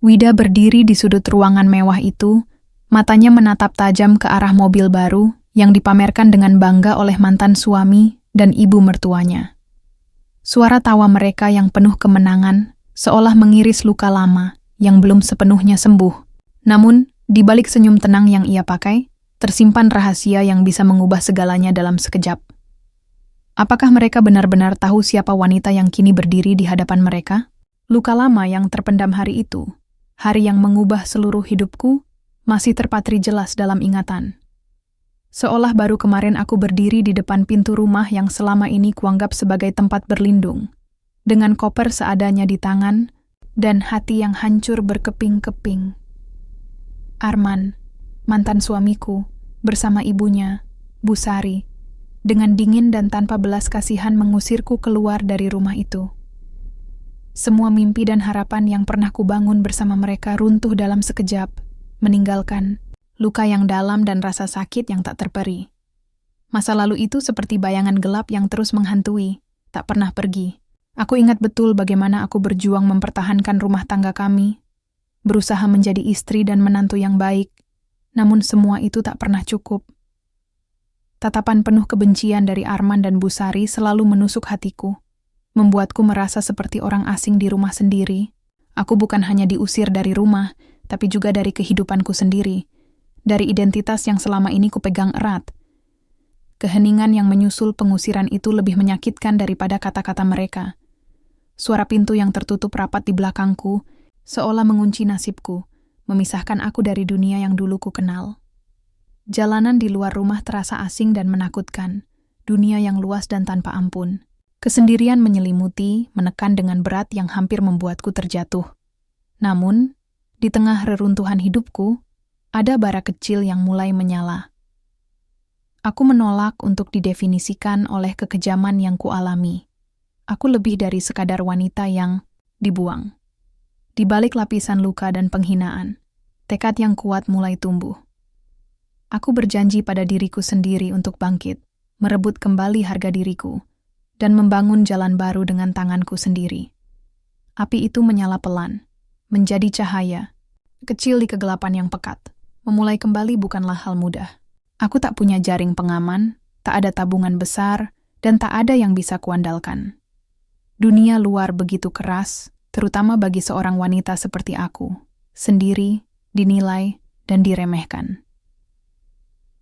Wida berdiri di sudut ruangan mewah itu, matanya menatap tajam ke arah mobil baru yang dipamerkan dengan bangga oleh mantan suami dan ibu mertuanya. Suara tawa mereka yang penuh kemenangan seolah mengiris luka lama yang belum sepenuhnya sembuh. Namun, di balik senyum tenang yang ia pakai, tersimpan rahasia yang bisa mengubah segalanya dalam sekejap. Apakah mereka benar-benar tahu siapa wanita yang kini berdiri di hadapan mereka? Luka lama yang terpendam hari itu, hari yang mengubah seluruh hidupku, masih terpatri jelas dalam ingatan. Seolah baru kemarin aku berdiri di depan pintu rumah yang selama ini kuanggap sebagai tempat berlindung, dengan koper seadanya di tangan dan hati yang hancur berkeping-keping. Arman, mantan suamiku, bersama ibunya, Bu Sari, dengan dingin dan tanpa belas kasihan mengusirku keluar dari rumah itu. Semua mimpi dan harapan yang pernah kubangun bersama mereka runtuh dalam sekejap, meninggalkan luka yang dalam dan rasa sakit yang tak terperi. Masa lalu itu seperti bayangan gelap yang terus menghantui, tak pernah pergi. Aku ingat betul bagaimana aku berjuang mempertahankan rumah tangga kami, berusaha menjadi istri dan menantu yang baik, namun semua itu tak pernah cukup. Tatapan penuh kebencian dari Arman dan Bu Sari selalu menusuk hatiku, membuatku merasa seperti orang asing di rumah sendiri. Aku bukan hanya diusir dari rumah, tapi juga dari kehidupanku sendiri, dari identitas yang selama ini kupegang erat. Keheningan yang menyusul pengusiran itu lebih menyakitkan daripada kata-kata mereka. Suara pintu yang tertutup rapat di belakangku, seolah mengunci nasibku, memisahkan aku dari dunia yang dulu ku kenal. Jalanan di luar rumah terasa asing dan menakutkan, dunia yang luas dan tanpa ampun. Kesendirian menyelimuti, menekan dengan berat yang hampir membuatku terjatuh. Namun, di tengah reruntuhan hidupku, ada bara kecil yang mulai menyala. Aku menolak untuk didefinisikan oleh kekejaman yang kualami. Aku lebih dari sekadar wanita yang dibuang. Di balik lapisan luka dan penghinaan, tekad yang kuat mulai tumbuh. Aku berjanji pada diriku sendiri untuk bangkit, merebut kembali harga diriku, dan membangun jalan baru dengan tanganku sendiri. Api itu menyala pelan, menjadi cahaya, kecil di kegelapan yang pekat. Memulai kembali bukanlah hal mudah. Aku tak punya jaring pengaman, tak ada tabungan besar, dan tak ada yang bisa kuandalkan. Dunia luar begitu keras, terutama bagi seorang wanita seperti aku, sendiri, dinilai, dan diremehkan.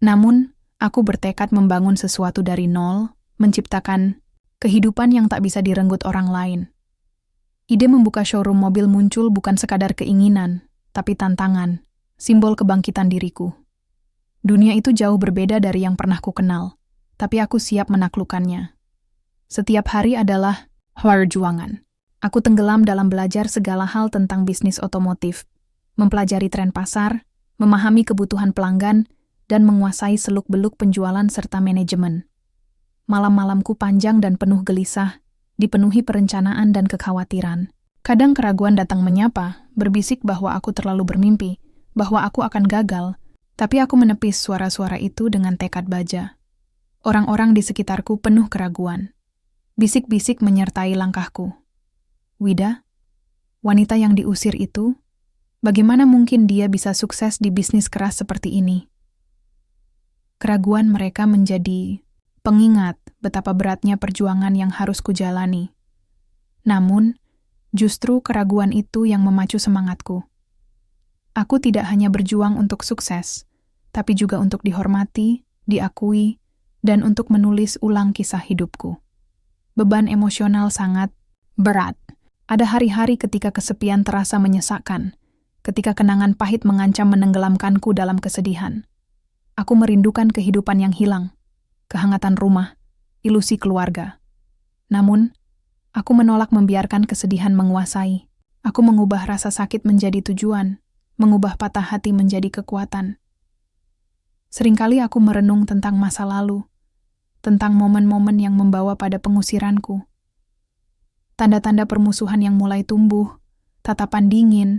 Namun, aku bertekad membangun sesuatu dari nol, menciptakan kehidupan yang tak bisa direnggut orang lain. Ide membuka showroom mobil muncul bukan sekadar keinginan, tapi tantangan, simbol kebangkitan diriku. Dunia itu jauh berbeda dari yang pernah ku kenal, tapi aku siap menaklukkannya. Setiap hari adalah perjuangan. Aku tenggelam dalam belajar segala hal tentang bisnis otomotif, mempelajari tren pasar, memahami kebutuhan pelanggan, dan menguasai seluk-beluk penjualan serta manajemen. Malam-malamku panjang dan penuh gelisah, dipenuhi perencanaan dan kekhawatiran. Kadang keraguan datang menyapa, berbisik bahwa aku terlalu bermimpi, bahwa aku akan gagal, tapi aku menepis suara-suara itu dengan tekad baja. Orang-orang di sekitarku penuh keraguan. Bisik-bisik menyertai langkahku. Wida, wanita yang diusir itu, bagaimana mungkin dia bisa sukses di bisnis keras seperti ini? Keraguan mereka menjadi pengingat betapa beratnya perjuangan yang harus kujalani. Namun, justru keraguan itu yang memacu semangatku. Aku tidak hanya berjuang untuk sukses, tapi juga untuk dihormati, diakui, dan untuk menulis ulang kisah hidupku. Beban emosional sangat berat. Ada hari-hari ketika kesepian terasa menyesakkan, ketika kenangan pahit mengancam menenggelamkanku dalam kesedihan. Aku merindukan kehidupan yang hilang, kehangatan rumah, ilusi keluarga. Namun, aku menolak membiarkan kesedihan menguasai. Aku mengubah rasa sakit menjadi tujuan, mengubah patah hati menjadi kekuatan. Seringkali aku merenung tentang masa lalu, tentang momen-momen yang membawa pada pengusiranku. Tanda-tanda permusuhan yang mulai tumbuh, tatapan dingin,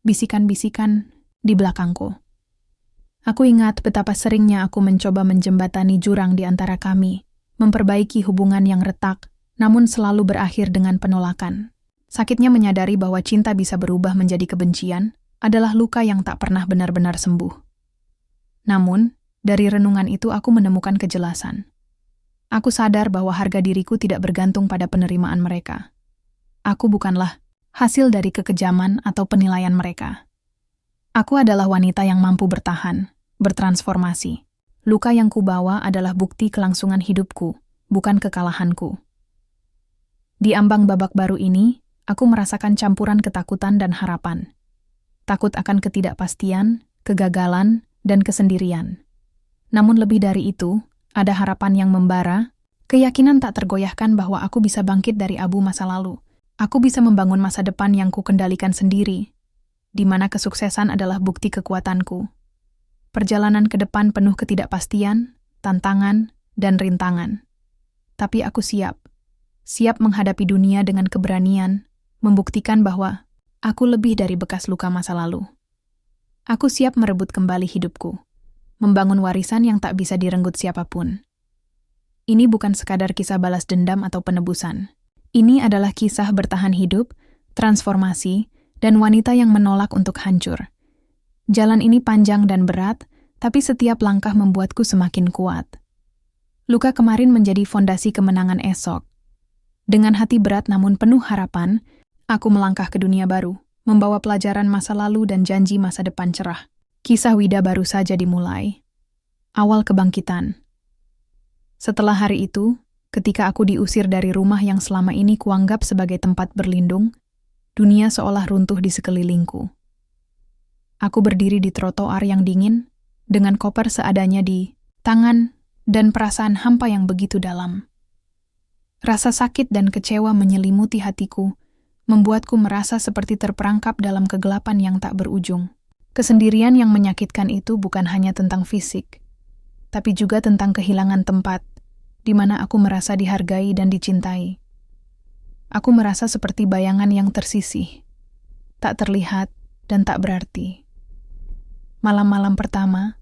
bisikan-bisikan di belakangku. Aku ingat betapa seringnya aku mencoba menjembatani jurang di antara kami, memperbaiki hubungan yang retak, namun selalu berakhir dengan penolakan. Sakitnya menyadari bahwa cinta bisa berubah menjadi kebencian adalah luka yang tak pernah benar-benar sembuh. Namun, dari renungan itu aku menemukan kejelasan. Aku sadar bahwa harga diriku tidak bergantung pada penerimaan mereka. Aku bukanlah hasil dari kekejaman atau penilaian mereka. Aku adalah wanita yang mampu bertahan, bertransformasi. Luka yang kubawa adalah bukti kelangsungan hidupku, bukan kekalahanku. Di ambang babak baru ini, aku merasakan campuran ketakutan dan harapan. Takut akan ketidakpastian, kegagalan, dan kesendirian. Namun lebih dari itu, ada harapan yang membara, keyakinan tak tergoyahkan bahwa aku bisa bangkit dari abu masa lalu. Aku bisa membangun masa depan yang kukendalikan sendiri, di mana kesuksesan adalah bukti kekuatanku. Perjalanan ke depan penuh ketidakpastian, tantangan, dan rintangan. Tapi aku siap menghadapi dunia dengan keberanian, membuktikan bahwa aku lebih dari bekas luka masa lalu. Aku siap merebut kembali hidupku, membangun warisan yang tak bisa direnggut siapapun. Ini bukan sekadar kisah balas dendam atau penebusan. Ini adalah kisah bertahan hidup, transformasi, dan wanita yang menolak untuk hancur. Jalan ini panjang dan berat, tapi setiap langkah membuatku semakin kuat. Luka kemarin menjadi fondasi kemenangan esok. Dengan hati berat namun penuh harapan, aku melangkah ke dunia baru, membawa pelajaran masa lalu dan janji masa depan cerah. Kisah Wida baru saja dimulai. Awal kebangkitan. Setelah hari itu, ketika aku diusir dari rumah yang selama ini kuanggap sebagai tempat berlindung, dunia seolah runtuh di sekelilingku. Aku berdiri di trotoar yang dingin, dengan koper seadanya di tangan dan perasaan hampa yang begitu dalam. Rasa sakit dan kecewa menyelimuti hatiku, membuatku merasa seperti terperangkap dalam kegelapan yang tak berujung. Kesendirian yang menyakitkan itu bukan hanya tentang fisik, tapi juga tentang kehilangan tempat, di mana aku merasa dihargai dan dicintai. Aku merasa seperti bayangan yang tersisih, tak terlihat dan tak berarti. Malam-malam pertama,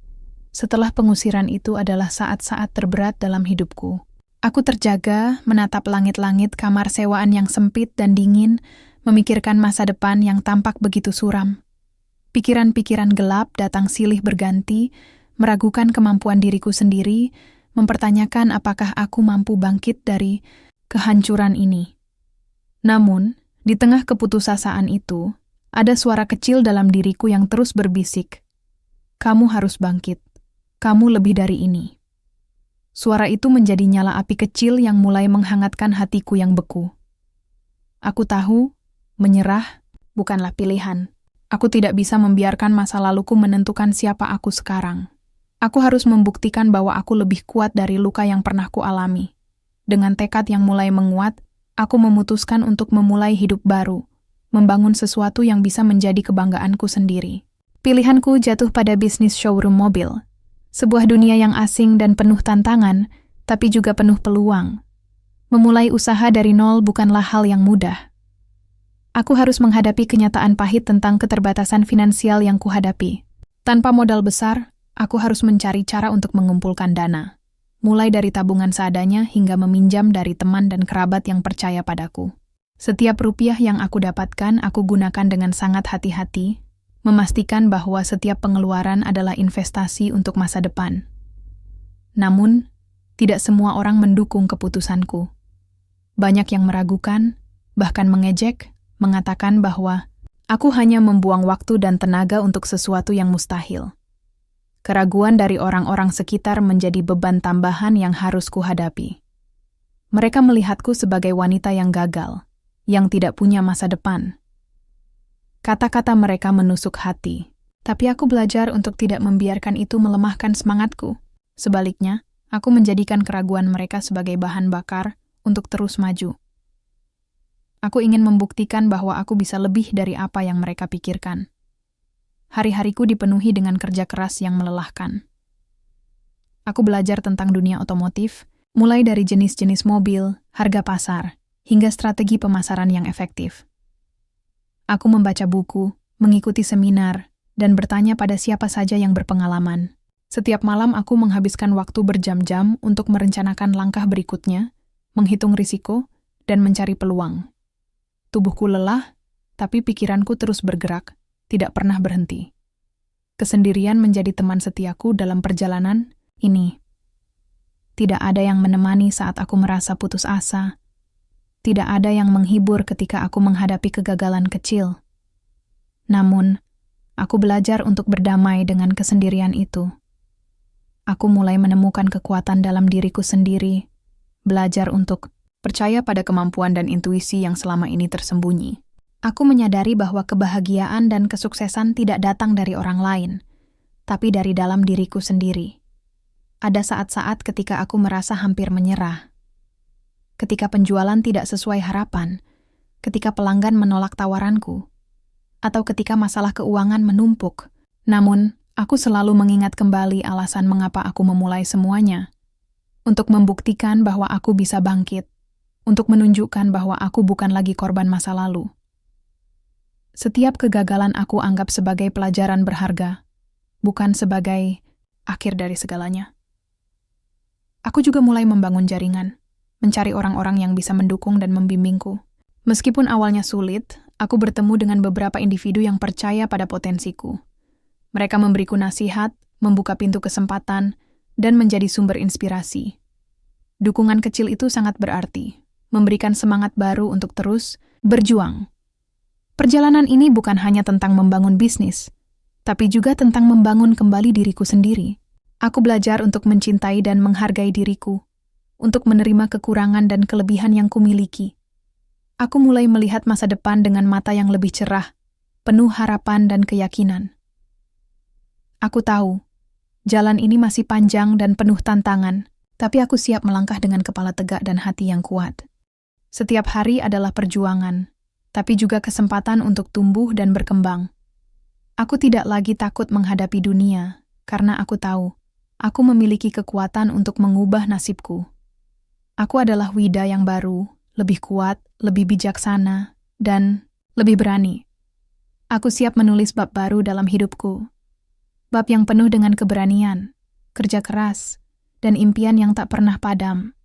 setelah pengusiran itu adalah saat-saat terberat dalam hidupku. Aku terjaga, menatap langit-langit kamar sewaan yang sempit dan dingin, memikirkan masa depan yang tampak begitu suram. Pikiran-pikiran gelap datang silih berganti, meragukan kemampuan diriku sendiri, mempertanyakan apakah aku mampu bangkit dari kehancuran ini. Namun, di tengah keputusasaan itu, ada suara kecil dalam diriku yang terus berbisik. Kamu harus bangkit. Kamu lebih dari ini. Suara itu menjadi nyala api kecil yang mulai menghangatkan hatiku yang beku. Aku tahu, menyerah bukanlah pilihan. Aku tidak bisa membiarkan masa laluku menentukan siapa aku sekarang. Aku harus membuktikan bahwa aku lebih kuat dari luka yang pernah kualami. Dengan tekad yang mulai menguat, aku memutuskan untuk memulai hidup baru, membangun sesuatu yang bisa menjadi kebanggaanku sendiri. Pilihanku jatuh pada bisnis showroom mobil. Sebuah dunia yang asing dan penuh tantangan, tapi juga penuh peluang. Memulai usaha dari nol bukanlah hal yang mudah. Aku harus menghadapi kenyataan pahit tentang keterbatasan finansial yang kuhadapi. Tanpa modal besar, aku harus mencari cara untuk mengumpulkan dana. Mulai dari tabungan seadanya hingga meminjam dari teman dan kerabat yang percaya padaku. Setiap rupiah yang aku dapatkan, aku gunakan dengan sangat hati-hati, memastikan bahwa setiap pengeluaran adalah investasi untuk masa depan. Namun, tidak semua orang mendukung keputusanku. Banyak yang meragukan, bahkan mengejek, mengatakan bahwa aku hanya membuang waktu dan tenaga untuk sesuatu yang mustahil. Keraguan dari orang-orang sekitar menjadi beban tambahan yang harus kuhadapi. Mereka melihatku sebagai wanita yang gagal, yang tidak punya masa depan. Kata-kata mereka menusuk hati, tapi aku belajar untuk tidak membiarkan itu melemahkan semangatku. Sebaliknya, aku menjadikan keraguan mereka sebagai bahan bakar untuk terus maju. Aku ingin membuktikan bahwa aku bisa lebih dari apa yang mereka pikirkan. Hari-hariku dipenuhi dengan kerja keras yang melelahkan. Aku belajar tentang dunia otomotif, mulai dari jenis-jenis mobil, harga pasar, hingga strategi pemasaran yang efektif. Aku membaca buku, mengikuti seminar, dan bertanya pada siapa saja yang berpengalaman. Setiap malam aku menghabiskan waktu berjam-jam untuk merencanakan langkah berikutnya, menghitung risiko, dan mencari peluang. Tubuhku lelah, tapi pikiranku terus bergerak, tidak pernah berhenti. Kesendirian menjadi teman setiaku dalam perjalanan ini. Tidak ada yang menemani saat aku merasa putus asa. Tidak ada yang menghibur ketika aku menghadapi kegagalan kecil. Namun, aku belajar untuk berdamai dengan kesendirian itu. Aku mulai menemukan kekuatan dalam diriku sendiri, belajar untuk percaya pada kemampuan dan intuisi yang selama ini tersembunyi. Aku menyadari bahwa kebahagiaan dan kesuksesan tidak datang dari orang lain, tapi dari dalam diriku sendiri. Ada saat-saat ketika aku merasa hampir menyerah. Ketika penjualan tidak sesuai harapan, ketika pelanggan menolak tawaranku, atau ketika masalah keuangan menumpuk. Namun, aku selalu mengingat kembali alasan mengapa aku memulai semuanya. Untuk membuktikan bahwa aku bisa bangkit, untuk menunjukkan bahwa aku bukan lagi korban masa lalu. Setiap kegagalan aku anggap sebagai pelajaran berharga, bukan sebagai akhir dari segalanya. Aku juga mulai membangun jaringan, mencari orang-orang yang bisa mendukung dan membimbingku. Meskipun awalnya sulit, aku bertemu dengan beberapa individu yang percaya pada potensiku. Mereka memberiku nasihat, membuka pintu kesempatan, dan menjadi sumber inspirasi. Dukungan kecil itu sangat berarti, memberikan semangat baru untuk terus berjuang. Perjalanan ini bukan hanya tentang membangun bisnis, tapi juga tentang membangun kembali diriku sendiri. Aku belajar untuk mencintai dan menghargai diriku, untuk menerima kekurangan dan kelebihan yang kumiliki. Aku mulai melihat masa depan dengan mata yang lebih cerah, penuh harapan dan keyakinan. Aku tahu, jalan ini masih panjang dan penuh tantangan, tapi aku siap melangkah dengan kepala tegak dan hati yang kuat. Setiap hari adalah perjuangan, tapi juga kesempatan untuk tumbuh dan berkembang. Aku tidak lagi takut menghadapi dunia, karena aku tahu, aku memiliki kekuatan untuk mengubah nasibku. Aku adalah Wida yang baru, lebih kuat, lebih bijaksana, dan lebih berani. Aku siap menulis bab baru dalam hidupku. Bab yang penuh dengan keberanian, kerja keras, dan impian yang tak pernah padam.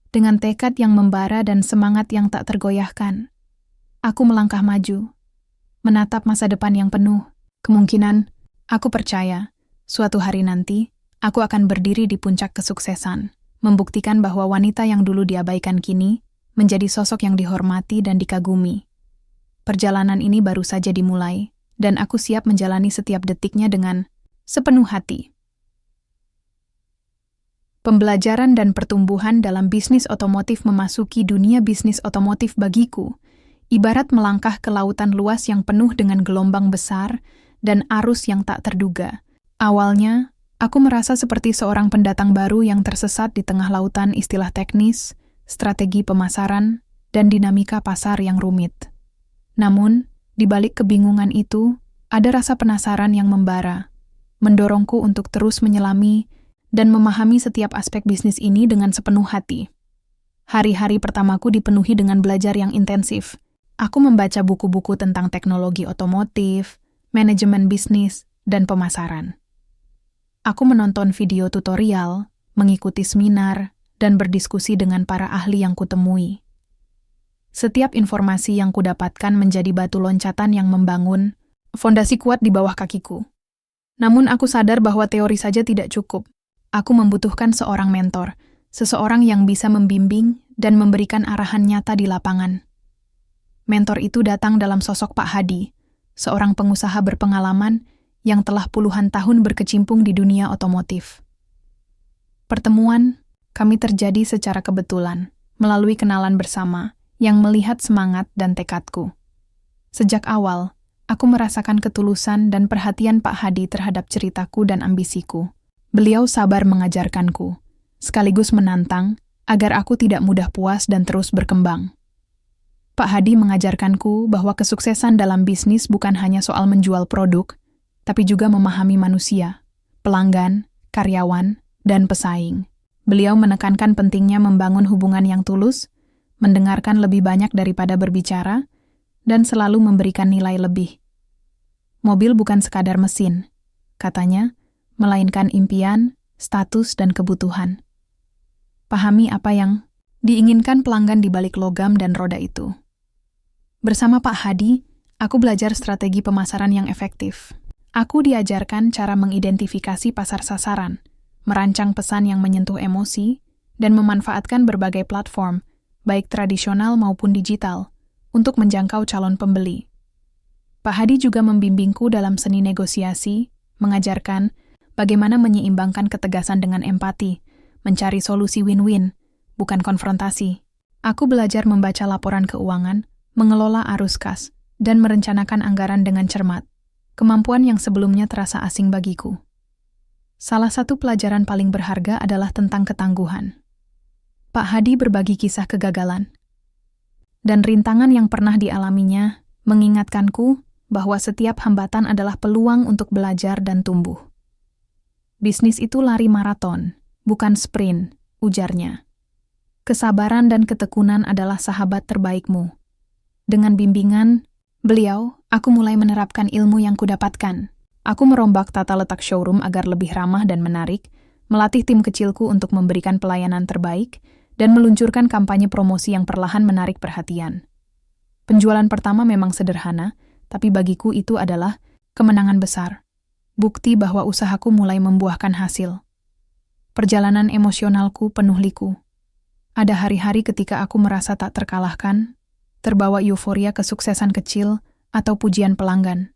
Dengan tekad yang membara dan semangat yang tak tergoyahkan, aku melangkah maju, menatap masa depan yang penuh kemungkinan. Aku percaya, suatu hari nanti, aku akan berdiri di puncak kesuksesan, membuktikan bahwa wanita yang dulu diabaikan kini menjadi sosok yang dihormati dan dikagumi. Perjalanan ini baru saja dimulai, dan aku siap menjalani setiap detiknya dengan sepenuh hati. Pembelajaran dan pertumbuhan dalam bisnis otomotif memasuki dunia bisnis otomotif bagiku, ibarat melangkah ke lautan luas yang penuh dengan gelombang besar dan arus yang tak terduga. Awalnya, aku merasa seperti seorang pendatang baru yang tersesat di tengah lautan istilah teknis, strategi pemasaran, dan dinamika pasar yang rumit. Namun, di balik kebingungan itu, ada rasa penasaran yang membara, mendorongku untuk terus menyelami dan memahami setiap aspek bisnis ini dengan sepenuh hati. Hari-hari pertamaku dipenuhi dengan belajar yang intensif. Aku membaca buku-buku tentang teknologi otomotif, manajemen bisnis, dan pemasaran. Aku menonton video tutorial, mengikuti seminar, dan berdiskusi dengan para ahli yang kutemui. Setiap informasi yang kudapatkan menjadi batu loncatan yang membangun fondasi kuat di bawah kakiku. Namun aku sadar bahwa teori saja tidak cukup. Aku membutuhkan seorang mentor, seseorang yang bisa membimbing dan memberikan arahan nyata di lapangan. Mentor itu datang dalam sosok Pak Hadi, seorang pengusaha berpengalaman yang telah puluhan tahun berkecimpung di dunia otomotif. Pertemuan kami terjadi secara kebetulan, melalui kenalan bersama yang melihat semangat dan tekadku. Sejak awal, aku merasakan ketulusan dan perhatian Pak Hadi terhadap ceritaku dan ambisiku. Beliau sabar mengajarkanku, sekaligus menantang agar aku tidak mudah puas dan terus berkembang. Pak Hadi mengajarkanku bahwa kesuksesan dalam bisnis bukan hanya soal menjual produk, tapi juga memahami manusia, pelanggan, karyawan, dan pesaing. Beliau menekankan pentingnya membangun hubungan yang tulus, mendengarkan lebih banyak daripada berbicara, dan selalu memberikan nilai lebih. Mobil bukan sekadar mesin, katanya, melainkan impian, status, dan kebutuhan. Pahami apa yang Diinginkan pelanggan di balik logam dan roda itu. Bersama Pak Hadi, aku belajar strategi pemasaran yang efektif. Aku diajarkan cara mengidentifikasi pasar sasaran, merancang pesan yang menyentuh emosi, dan memanfaatkan berbagai platform, baik tradisional maupun digital, untuk menjangkau calon pembeli. Pak Hadi juga membimbingku dalam seni negosiasi, mengajarkan bagaimana menyeimbangkan ketegasan dengan empati, mencari solusi win-win, bukan konfrontasi. Aku belajar membaca laporan keuangan, mengelola arus kas, dan merencanakan anggaran dengan cermat, kemampuan yang sebelumnya terasa asing bagiku. Salah satu pelajaran paling berharga adalah tentang ketangguhan. Pak Hadi berbagi kisah kegagalan dan rintangan yang pernah dialaminya, mengingatkanku bahwa setiap hambatan adalah peluang untuk belajar dan tumbuh. Bisnis itu lari maraton, bukan sprint, ujarnya. Kesabaran dan ketekunan adalah sahabat terbaikmu. Dengan bimbingan beliau, aku mulai menerapkan ilmu yang kudapatkan. Aku merombak tata letak showroom agar lebih ramah dan menarik, melatih tim kecilku untuk memberikan pelayanan terbaik, dan meluncurkan kampanye promosi yang perlahan menarik perhatian. Penjualan pertama memang sederhana, tapi bagiku itu adalah kemenangan besar. Bukti bahwa usahaku mulai membuahkan hasil. Perjalanan emosionalku penuh liku. Ada hari-hari ketika aku merasa tak terkalahkan, terbawa euforia kesuksesan kecil atau pujian pelanggan.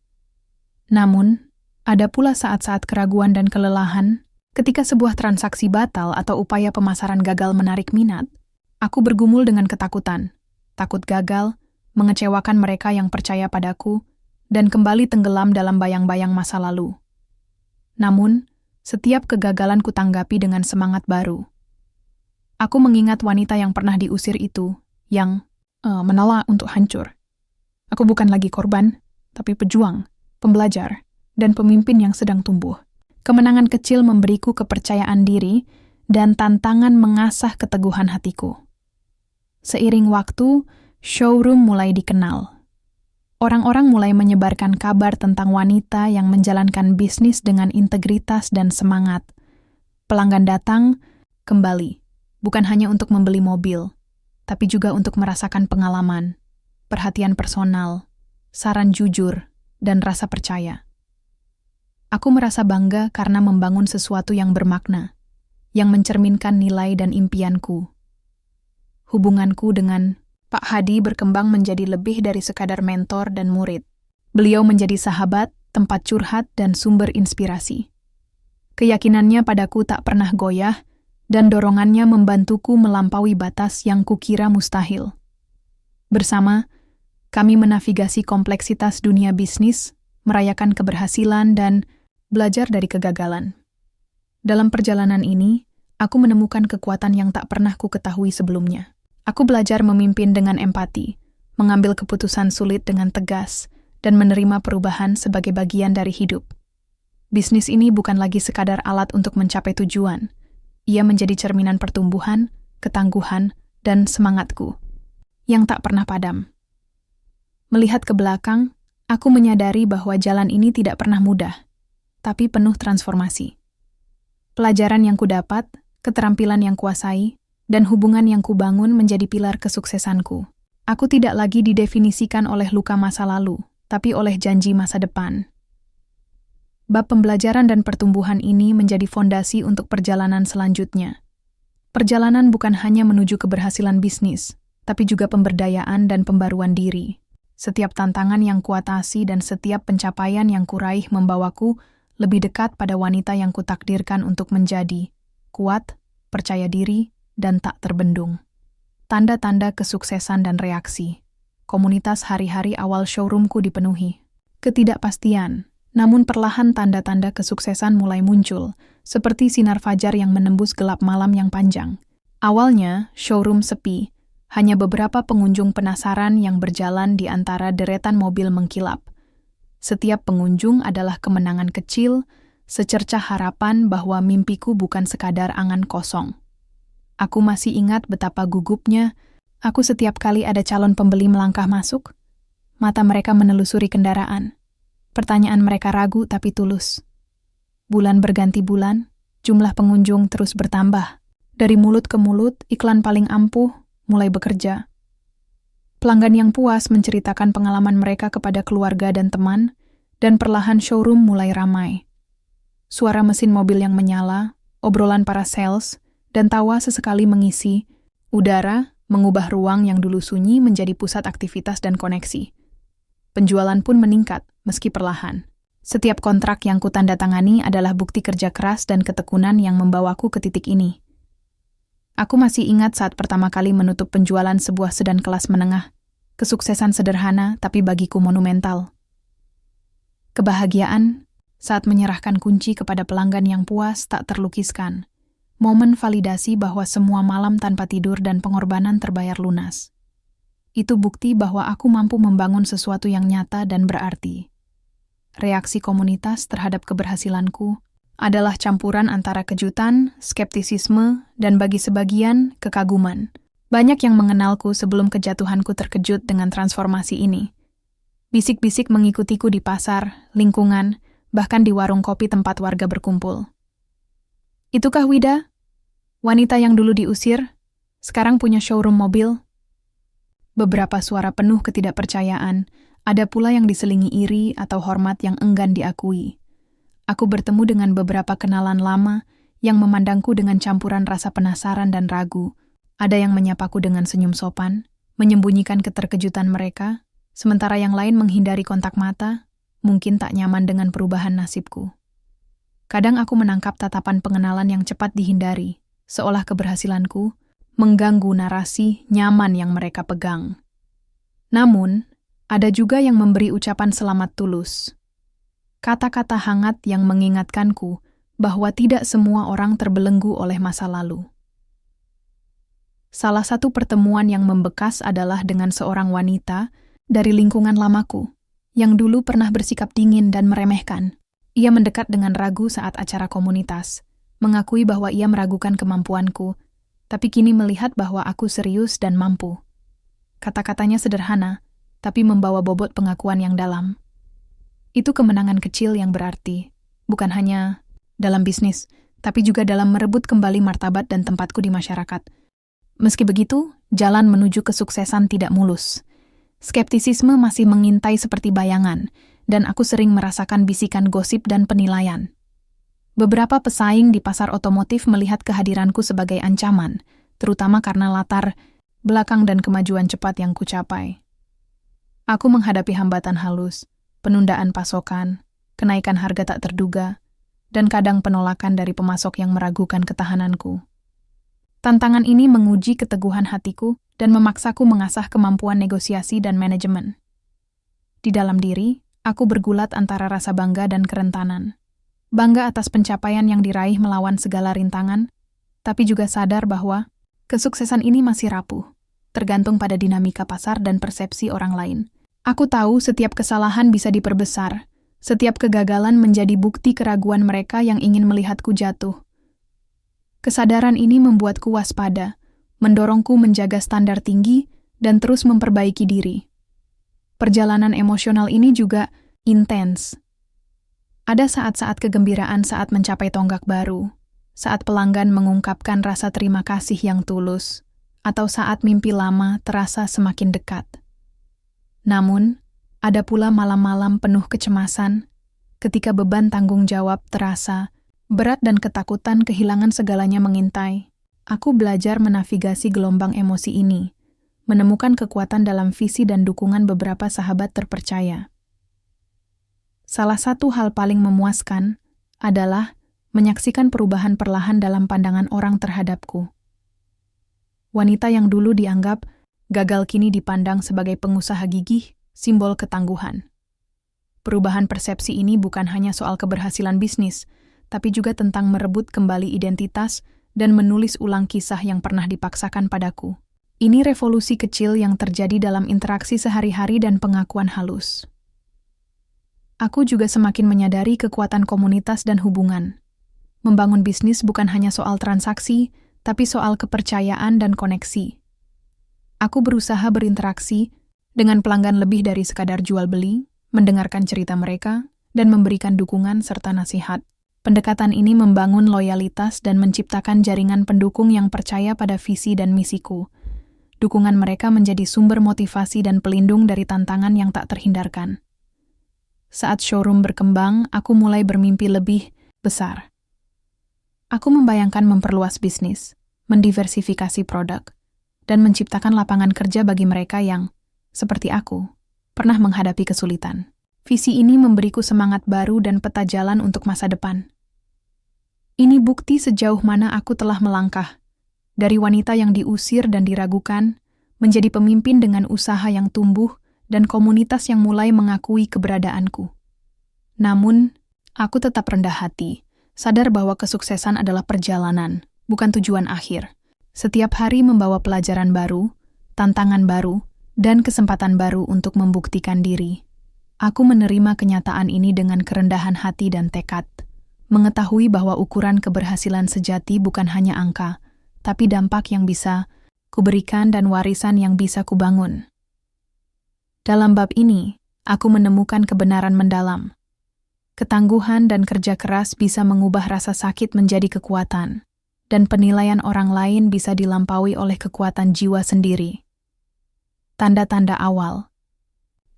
Namun, ada pula saat-saat keraguan dan kelelahan, ketika sebuah transaksi batal atau upaya pemasaran gagal menarik minat, aku bergumul dengan ketakutan, takut gagal, mengecewakan mereka yang percaya padaku, dan kembali tenggelam dalam bayang-bayang masa lalu. Namun, setiap kegagalan kutanggapi dengan semangat baru. Aku mengingat wanita yang pernah diusir itu, yang menolak untuk hancur. Aku bukan lagi korban, tapi pejuang, pembelajar, dan pemimpin yang sedang tumbuh. Kemenangan kecil memberiku kepercayaan diri dan tantangan mengasah keteguhan hatiku. Seiring waktu, showroom mulai dikenal. Orang-orang mulai menyebarkan kabar tentang wanita yang menjalankan bisnis dengan integritas dan semangat. Pelanggan datang kembali, bukan hanya untuk membeli mobil, tapi juga untuk merasakan pengalaman, perhatian personal, saran jujur, dan rasa percaya. Aku merasa bangga karena membangun sesuatu yang bermakna, yang mencerminkan nilai dan impianku. Hubunganku dengan Pak Hadi berkembang menjadi lebih dari sekadar mentor dan murid. Beliau menjadi sahabat, tempat curhat, dan sumber inspirasi. Keyakinannya padaku tak pernah goyah, dan dorongannya membantuku melampaui batas yang kukira mustahil. Bersama, kami menavigasi kompleksitas dunia bisnis, merayakan keberhasilan, dan belajar dari kegagalan. Dalam perjalanan ini, aku menemukan kekuatan yang tak pernah ku ketahui sebelumnya. Aku belajar memimpin dengan empati, mengambil keputusan sulit dengan tegas, dan menerima perubahan sebagai bagian dari hidup. Bisnis ini bukan lagi sekadar alat untuk mencapai tujuan. Ia menjadi cerminan pertumbuhan, ketangguhan, dan semangatku, yang tak pernah padam. Melihat ke belakang, aku menyadari bahwa jalan ini tidak pernah mudah, tapi penuh transformasi. Pelajaran yang kudapat, keterampilan yang kuasai, dan hubungan yang kubangun menjadi pilar kesuksesanku. Aku tidak lagi didefinisikan oleh luka masa lalu, tapi oleh janji masa depan. Bab pembelajaran dan pertumbuhan ini menjadi fondasi untuk perjalanan selanjutnya. Perjalanan bukan hanya menuju keberhasilan bisnis, tapi juga pemberdayaan dan pembaruan diri. Setiap tantangan yang kuatasi dan setiap pencapaian yang kuraih membawaku lebih dekat pada wanita yang kutakdirkan untuk menjadi kuat, percaya diri, dan tak terbendung. Tanda-tanda kesuksesan dan reaksi. Komunitas hari-hari awal showroomku dipenuhi. Ketidakpastian, namun perlahan tanda-tanda kesuksesan mulai muncul, seperti sinar fajar yang menembus gelap malam yang panjang. Awalnya, showroom sepi, hanya beberapa pengunjung penasaran yang berjalan di antara deretan mobil mengkilap. Setiap pengunjung adalah kemenangan kecil, secercah harapan bahwa mimpiku bukan sekadar angan kosong. Aku masih ingat betapa gugupnya aku setiap kali ada calon pembeli melangkah masuk. Mata mereka menelusuri kendaraan. Pertanyaan mereka ragu tapi tulus. Bulan berganti bulan, jumlah pengunjung terus bertambah, Dari mulut ke mulut, iklan paling ampuh mulai bekerja. Pelanggan yang puas menceritakan pengalaman mereka kepada keluarga dan teman, dan perlahan showroom mulai ramai. Suara mesin mobil yang menyala, obrolan para sales, dan tawa sesekali mengisi udara, mengubah ruang yang dulu sunyi menjadi pusat aktivitas dan koneksi. Penjualan pun meningkat, meski perlahan. Setiap kontrak yang kutandatangani adalah bukti kerja keras dan ketekunan yang membawaku ke titik ini. Aku masih ingat saat pertama kali menutup penjualan sebuah sedan kelas menengah. Kesuksesan sederhana, tapi bagiku monumental. Kebahagiaan saat menyerahkan kunci kepada pelanggan yang puas tak terlukiskan. Momen validasi bahwa semua malam tanpa tidur dan pengorbanan terbayar lunas. Itu bukti bahwa aku mampu membangun sesuatu yang nyata dan berarti. Reaksi komunitas terhadap keberhasilanku adalah campuran antara kejutan, skeptisisme, dan bagi sebagian, kekaguman. Banyak yang mengenalku sebelum kejatuhanku terkejut dengan transformasi ini. Bisik-bisik mengikutiku di pasar, lingkungan, bahkan di warung kopi tempat warga berkumpul. Itukah Wida? Wanita yang dulu diusir, sekarang punya showroom mobil? Beberapa suara penuh ketidakpercayaan, ada pula yang diselingi iri atau hormat yang enggan diakui. Aku bertemu dengan beberapa kenalan lama yang memandangku dengan campuran rasa penasaran dan ragu. Ada yang menyapaku dengan senyum sopan, menyembunyikan keterkejutan mereka, sementara yang lain menghindari kontak mata, mungkin tak nyaman dengan perubahan nasibku. Kadang aku menangkap tatapan pengenalan yang cepat dihindari, seolah keberhasilanku mengganggu narasi nyaman yang mereka pegang. Namun, ada juga yang memberi ucapan selamat tulus. Kata-kata hangat yang mengingatkanku bahwa tidak semua orang terbelenggu oleh masa lalu. Salah satu pertemuan yang membekas adalah dengan seorang wanita dari lingkungan lamaku, yang dulu pernah bersikap dingin dan meremehkan. Ia mendekat dengan ragu saat acara komunitas, mengakui bahwa ia meragukan kemampuanku, tapi kini melihat bahwa aku serius dan mampu. Kata-katanya sederhana, tapi membawa bobot pengakuan yang dalam. Itu kemenangan kecil yang berarti, bukan hanya dalam bisnis, tapi juga dalam merebut kembali martabat dan tempatku di masyarakat. Meski begitu, jalan menuju kesuksesan tidak mulus. Skeptisisme masih mengintai seperti bayangan, dan aku sering merasakan bisikan gosip dan penilaian. Beberapa pesaing di pasar otomotif melihat kehadiranku sebagai ancaman, terutama karena latar belakang dan kemajuan cepat yang kucapai. Aku menghadapi hambatan halus, penundaan pasokan, kenaikan harga tak terduga, dan kadang penolakan dari pemasok yang meragukan ketahananku. Tantangan ini menguji keteguhan hatiku dan memaksaku mengasah kemampuan negosiasi dan manajemen. Di dalam diri, aku bergulat antara rasa bangga dan kerentanan. Bangga atas pencapaian yang diraih melawan segala rintangan, tapi juga sadar bahwa kesuksesan ini masih rapuh, tergantung pada dinamika pasar dan persepsi orang lain. Aku tahu setiap kesalahan bisa diperbesar, setiap kegagalan menjadi bukti keraguan mereka yang ingin melihatku jatuh. Kesadaran ini membuatku waspada, mendorongku menjaga standar tinggi dan terus memperbaiki diri. Perjalanan emosional ini juga intens. Ada saat-saat kegembiraan saat mencapai tonggak baru, saat pelanggan mengungkapkan rasa terima kasih yang tulus, atau saat mimpi lama terasa semakin dekat. Namun, ada pula malam-malam penuh kecemasan, ketika beban tanggung jawab terasa berat dan ketakutan kehilangan segalanya mengintai. Aku belajar menavigasi gelombang emosi ini, menemukan kekuatan dalam visi dan dukungan beberapa sahabat terpercaya. Salah satu hal paling memuaskan adalah menyaksikan perubahan perlahan dalam pandangan orang terhadapku. Wanita yang dulu dianggap gagal kini dipandang sebagai pengusaha gigih, simbol ketangguhan. Perubahan persepsi ini bukan hanya soal keberhasilan bisnis, tapi juga tentang merebut kembali identitas dan menulis ulang kisah yang pernah dipaksakan padaku. Ini revolusi kecil yang terjadi dalam interaksi sehari-hari dan pengakuan halus. Aku juga semakin menyadari kekuatan komunitas dan hubungan. Membangun bisnis bukan hanya soal transaksi, tapi soal kepercayaan dan koneksi. Aku berusaha berinteraksi dengan pelanggan lebih dari sekadar jual beli, mendengarkan cerita mereka, dan memberikan dukungan serta nasihat. Pendekatan ini membangun loyalitas dan menciptakan jaringan pendukung yang percaya pada visi dan misiku. Dukungan mereka menjadi sumber motivasi dan pelindung dari tantangan yang tak terhindarkan. Saat showroom berkembang, aku mulai bermimpi lebih besar. Aku membayangkan memperluas bisnis, mendiversifikasi produk, dan menciptakan lapangan kerja bagi mereka yang, seperti aku, pernah menghadapi kesulitan. Visi ini memberiku semangat baru dan peta jalan untuk masa depan. Ini bukti sejauh mana aku telah melangkah, dari wanita yang diusir dan diragukan, menjadi pemimpin dengan usaha yang tumbuh dan komunitas yang mulai mengakui keberadaanku. Namun, aku tetap rendah hati, sadar bahwa kesuksesan adalah perjalanan, bukan tujuan akhir. Setiap hari membawa pelajaran baru, tantangan baru, dan kesempatan baru untuk membuktikan diri. Aku menerima kenyataan ini dengan kerendahan hati dan tekad, mengetahui bahwa ukuran keberhasilan sejati bukan hanya angka, tapi dampak yang bisa kuberikan dan warisan yang bisa kubangun. Dalam bab ini, aku menemukan kebenaran mendalam. Ketangguhan dan kerja keras bisa mengubah rasa sakit menjadi kekuatan, dan penilaian orang lain bisa dilampaui oleh kekuatan jiwa sendiri. Tanda-tanda awal.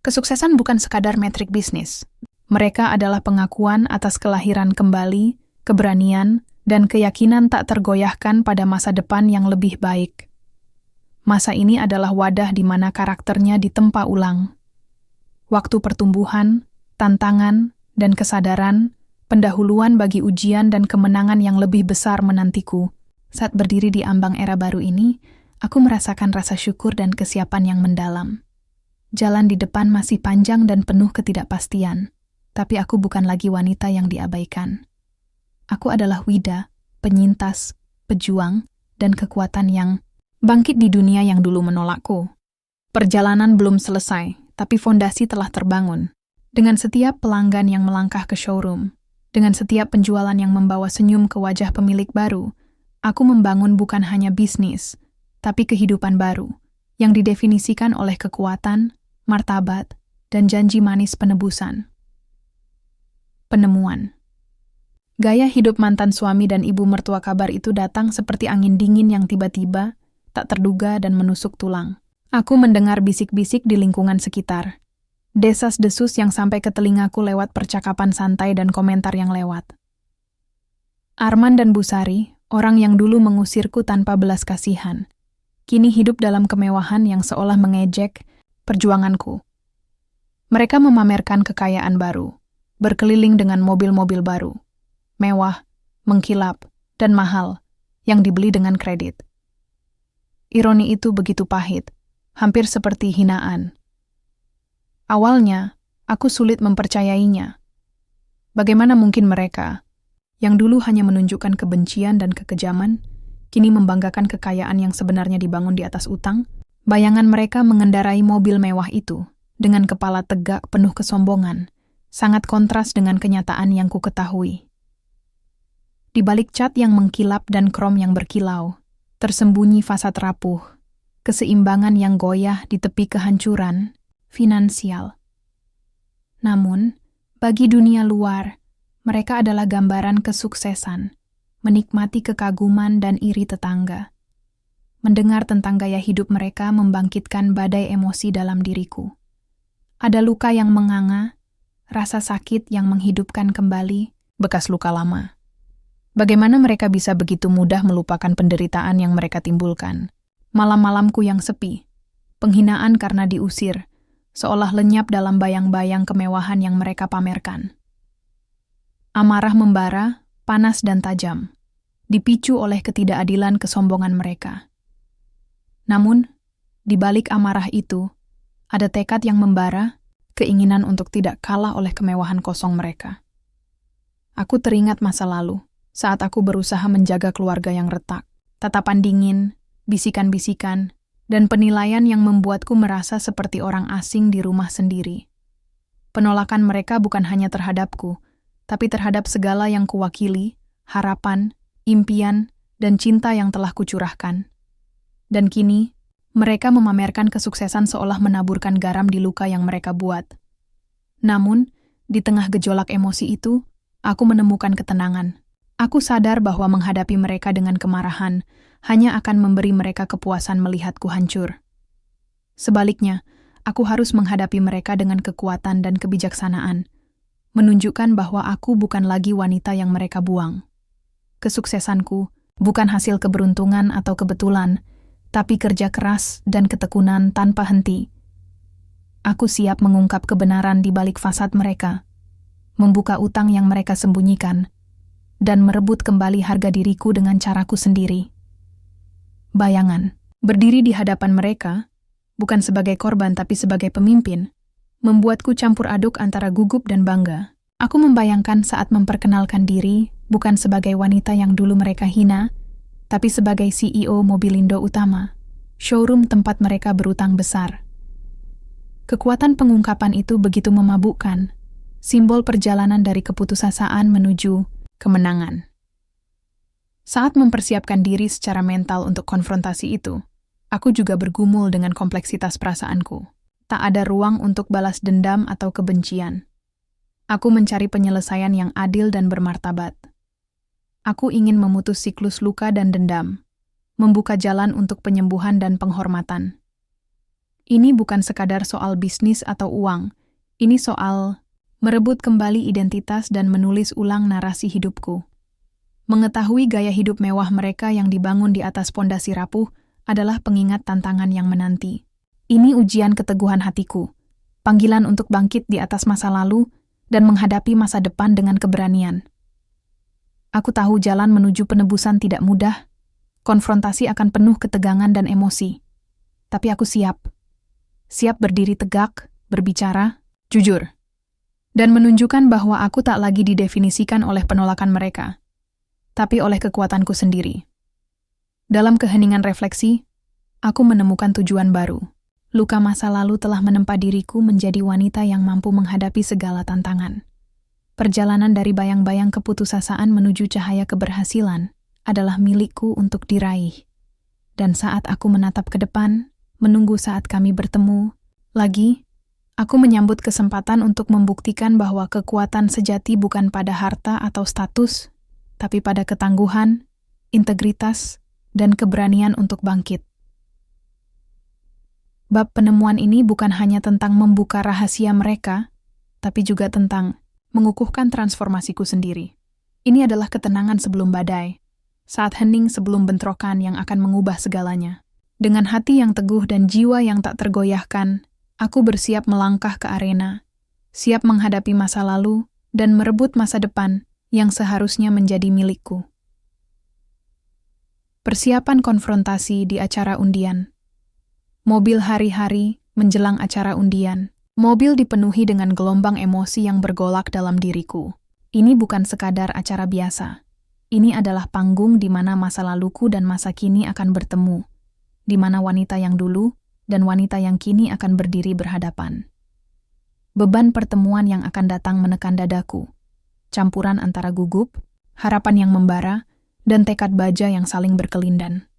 Kesuksesan bukan sekadar metrik bisnis. Mereka adalah pengakuan atas kelahiran kembali, keberanian, dan keyakinan tak tergoyahkan pada masa depan yang lebih baik. Masa ini adalah wadah di mana karakternya ditempa ulang. Waktu pertumbuhan, tantangan, dan kesadaran, pendahuluan bagi ujian dan kemenangan yang lebih besar menantiku. Saat berdiri di ambang era baru ini, aku merasakan rasa syukur dan kesiapan yang mendalam. Jalan di depan masih panjang dan penuh ketidakpastian, tapi aku bukan lagi wanita yang diabaikan. Aku adalah Wida, penyintas, pejuang, dan kekuatan yang bangkit di dunia yang dulu menolakku. Perjalanan belum selesai, tapi fondasi telah terbangun. Dengan setiap pelanggan yang melangkah ke showroom, dengan setiap penjualan yang membawa senyum ke wajah pemilik baru, aku membangun bukan hanya bisnis, tapi kehidupan baru, yang didefinisikan oleh kekuatan, martabat, dan janji manis penebusan. Penemuan. Gaya hidup mantan suami dan ibu mertua kabar itu datang seperti angin dingin yang tiba-tiba, tak terduga dan menusuk tulang. Aku mendengar bisik-bisik di lingkungan sekitar. Desas-desus yang sampai ke telingaku lewat percakapan santai dan komentar yang lewat. Arman dan Busari, orang yang dulu mengusirku tanpa belas kasihan, kini hidup dalam kemewahan yang seolah mengejek perjuanganku. Mereka memamerkan kekayaan baru, berkeliling dengan mobil-mobil baru, mewah, mengkilap, dan mahal, yang dibeli dengan kredit. Ironi itu begitu pahit, hampir seperti hinaan. Awalnya, aku sulit mempercayainya. Bagaimana mungkin mereka, yang dulu hanya menunjukkan kebencian dan kekejaman, kini membanggakan kekayaan yang sebenarnya dibangun di atas utang? Bayangan mereka mengendarai mobil mewah itu, dengan kepala tegak penuh kesombongan, sangat kontras dengan kenyataan yang ku ketahui. Di balik cat yang mengkilap dan krom yang berkilau, tersembunyi fasad rapuh, keseimbangan yang goyah di tepi kehancuran finansial. Namun, bagi dunia luar, mereka adalah gambaran kesuksesan, menikmati kekaguman dan iri tetangga. Mendengar tentang gaya hidup mereka membangkitkan badai emosi dalam diriku. Ada luka yang menganga, rasa sakit yang menghidupkan kembali, bekas luka lama. Bagaimana mereka bisa begitu mudah melupakan penderitaan yang mereka timbulkan? Malam-malamku yang sepi, penghinaan karena diusir, seolah lenyap dalam bayang-bayang kemewahan yang mereka pamerkan. Amarah membara, panas dan tajam, dipicu oleh ketidakadilan kesombongan mereka. Namun, di balik amarah itu, ada tekad yang membara, keinginan untuk tidak kalah oleh kemewahan kosong mereka. Aku teringat masa lalu, saat aku berusaha menjaga keluarga yang retak. Tatapan dingin, bisikan-bisikan, dan penilaian yang membuatku merasa seperti orang asing di rumah sendiri. Penolakan mereka bukan hanya terhadapku, tapi terhadap segala yang kuwakili, harapan, impian, dan cinta yang telah kucurahkan. Dan kini, mereka memamerkan kesuksesan seolah menaburkan garam di luka yang mereka buat. Namun, di tengah gejolak emosi itu, Aku menemukan ketenangan. Aku sadar bahwa menghadapi mereka dengan kemarahan hanya akan memberi mereka kepuasan melihatku hancur. Sebaliknya, aku harus menghadapi mereka dengan kekuatan dan kebijaksanaan, menunjukkan bahwa aku bukan lagi wanita yang mereka buang. Kesuksesanku bukan hasil keberuntungan atau kebetulan, tapi kerja keras dan ketekunan tanpa henti. Aku siap mengungkap kebenaran di balik fasad mereka, membuka utang yang mereka sembunyikan, dan merebut kembali harga diriku dengan caraku sendiri. Bayangan, berdiri di hadapan mereka, bukan sebagai korban tapi sebagai pemimpin, membuatku campur aduk antara gugup dan bangga. Aku membayangkan saat memperkenalkan diri bukan sebagai wanita yang dulu mereka hina, tapi sebagai CEO Mobilindo Utama, showroom tempat mereka berutang besar. Kekuatan pengungkapan itu begitu memabukkan, simbol perjalanan dari keputusasaan menuju kemenangan. Saat mempersiapkan diri secara mental untuk konfrontasi itu, aku juga bergumul dengan kompleksitas perasaanku. Tak ada ruang untuk balas dendam atau kebencian. Aku mencari penyelesaian yang adil dan bermartabat. Aku ingin memutus siklus luka dan dendam, membuka jalan untuk penyembuhan dan penghormatan. Ini bukan sekadar soal bisnis atau uang, ini soal merebut kembali identitas dan menulis ulang narasi hidupku. Mengetahui gaya hidup mewah mereka yang dibangun di atas pondasi rapuh adalah pengingat tantangan yang menanti. Ini ujian keteguhan hatiku, panggilan untuk bangkit di atas masa lalu dan menghadapi masa depan dengan keberanian. Aku tahu jalan menuju penebusan tidak mudah, konfrontasi akan penuh ketegangan dan emosi. Tapi aku siap. Siap berdiri tegak, berbicara, jujur. Dan menunjukkan bahwa aku tak lagi didefinisikan oleh penolakan mereka, tapi oleh kekuatanku sendiri. Dalam keheningan refleksi, aku menemukan tujuan baru. Luka masa lalu telah menempa diriku menjadi wanita yang mampu menghadapi segala tantangan. Perjalanan dari bayang-bayang keputusasaan menuju cahaya keberhasilan adalah milikku untuk diraih. Dan saat aku menatap ke depan, menunggu saat kami bertemu lagi, aku menyambut kesempatan untuk membuktikan bahwa kekuatan sejati bukan pada harta atau status, tapi pada ketangguhan, integritas, dan keberanian untuk bangkit. Bab penemuan ini bukan hanya tentang membuka rahasia mereka, tapi juga tentang mengukuhkan transformasiku sendiri. Ini adalah ketenangan sebelum badai, saat hening sebelum bentrokan yang akan mengubah segalanya. Dengan hati yang teguh dan jiwa yang tak tergoyahkan, aku bersiap melangkah ke arena, siap menghadapi masa lalu dan merebut masa depan yang seharusnya menjadi milikku. Persiapan konfrontasi di acara undian. Mobil hari-hari menjelang acara undian. Mobil dipenuhi dengan gelombang emosi yang bergolak dalam diriku. Ini bukan sekadar acara biasa. Ini adalah panggung di mana masa laluku dan masa kini akan bertemu, di mana wanita yang dulu dan wanita yang kini akan berdiri berhadapan. Beban pertemuan yang akan datang menekan dadaku, campuran antara gugup, harapan yang membara, dan tekad baja yang saling berkelindan.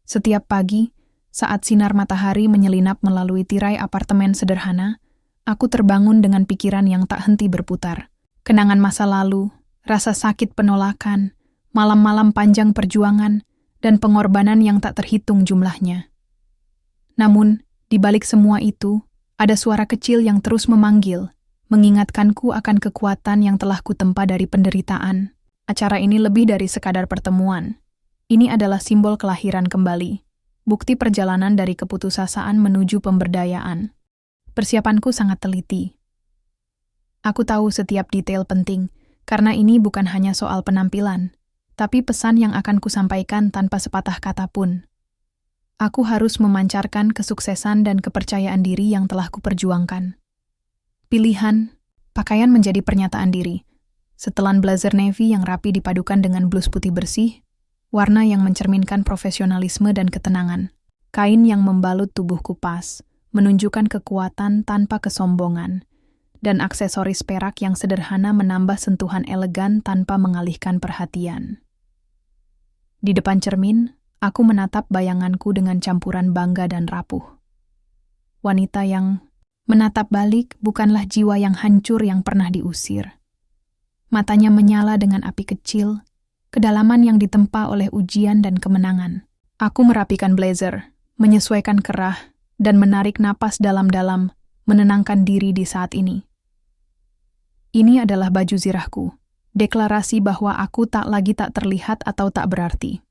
Setiap pagi, saat sinar matahari menyelinap melalui tirai apartemen sederhana, aku terbangun dengan pikiran yang tak henti berputar. Kenangan masa lalu, rasa sakit penolakan, malam-malam panjang perjuangan, dan pengorbanan yang tak terhitung jumlahnya. Namun, di balik semua itu, ada suara kecil yang terus memanggil, mengingatkanku akan kekuatan yang telah kutempa dari penderitaan. Acara ini lebih dari sekadar pertemuan. Ini adalah simbol kelahiran kembali. Bukti perjalanan dari keputusasaan menuju pemberdayaan. Persiapanku sangat teliti. Aku tahu setiap detail penting, karena ini bukan hanya soal penampilan, tapi pesan yang akan kusampaikan tanpa sepatah kata pun. Aku harus memancarkan kesuksesan dan kepercayaan diri yang telah kuperjuangkan. Pilihan, pakaian menjadi pernyataan diri. Setelan blazer navy yang rapi dipadukan dengan blus putih bersih, warna yang mencerminkan profesionalisme dan ketenangan. Kain yang membalut tubuhku pas, menunjukkan kekuatan tanpa kesombongan, dan aksesoris perak yang sederhana menambah sentuhan elegan tanpa mengalihkan perhatian. Di depan cermin, aku menatap bayanganku dengan campuran bangga dan rapuh. Wanita yang menatap balik bukanlah jiwa yang hancur yang pernah diusir, Matanya menyala dengan api kecil, kedalaman yang ditempa oleh ujian dan kemenangan. Aku merapikan blazer, menyesuaikan kerah, dan menarik napas dalam-dalam, menenangkan diri di saat ini. Ini adalah baju zirahku, deklarasi bahwa aku tak lagi tak terlihat atau tak berarti.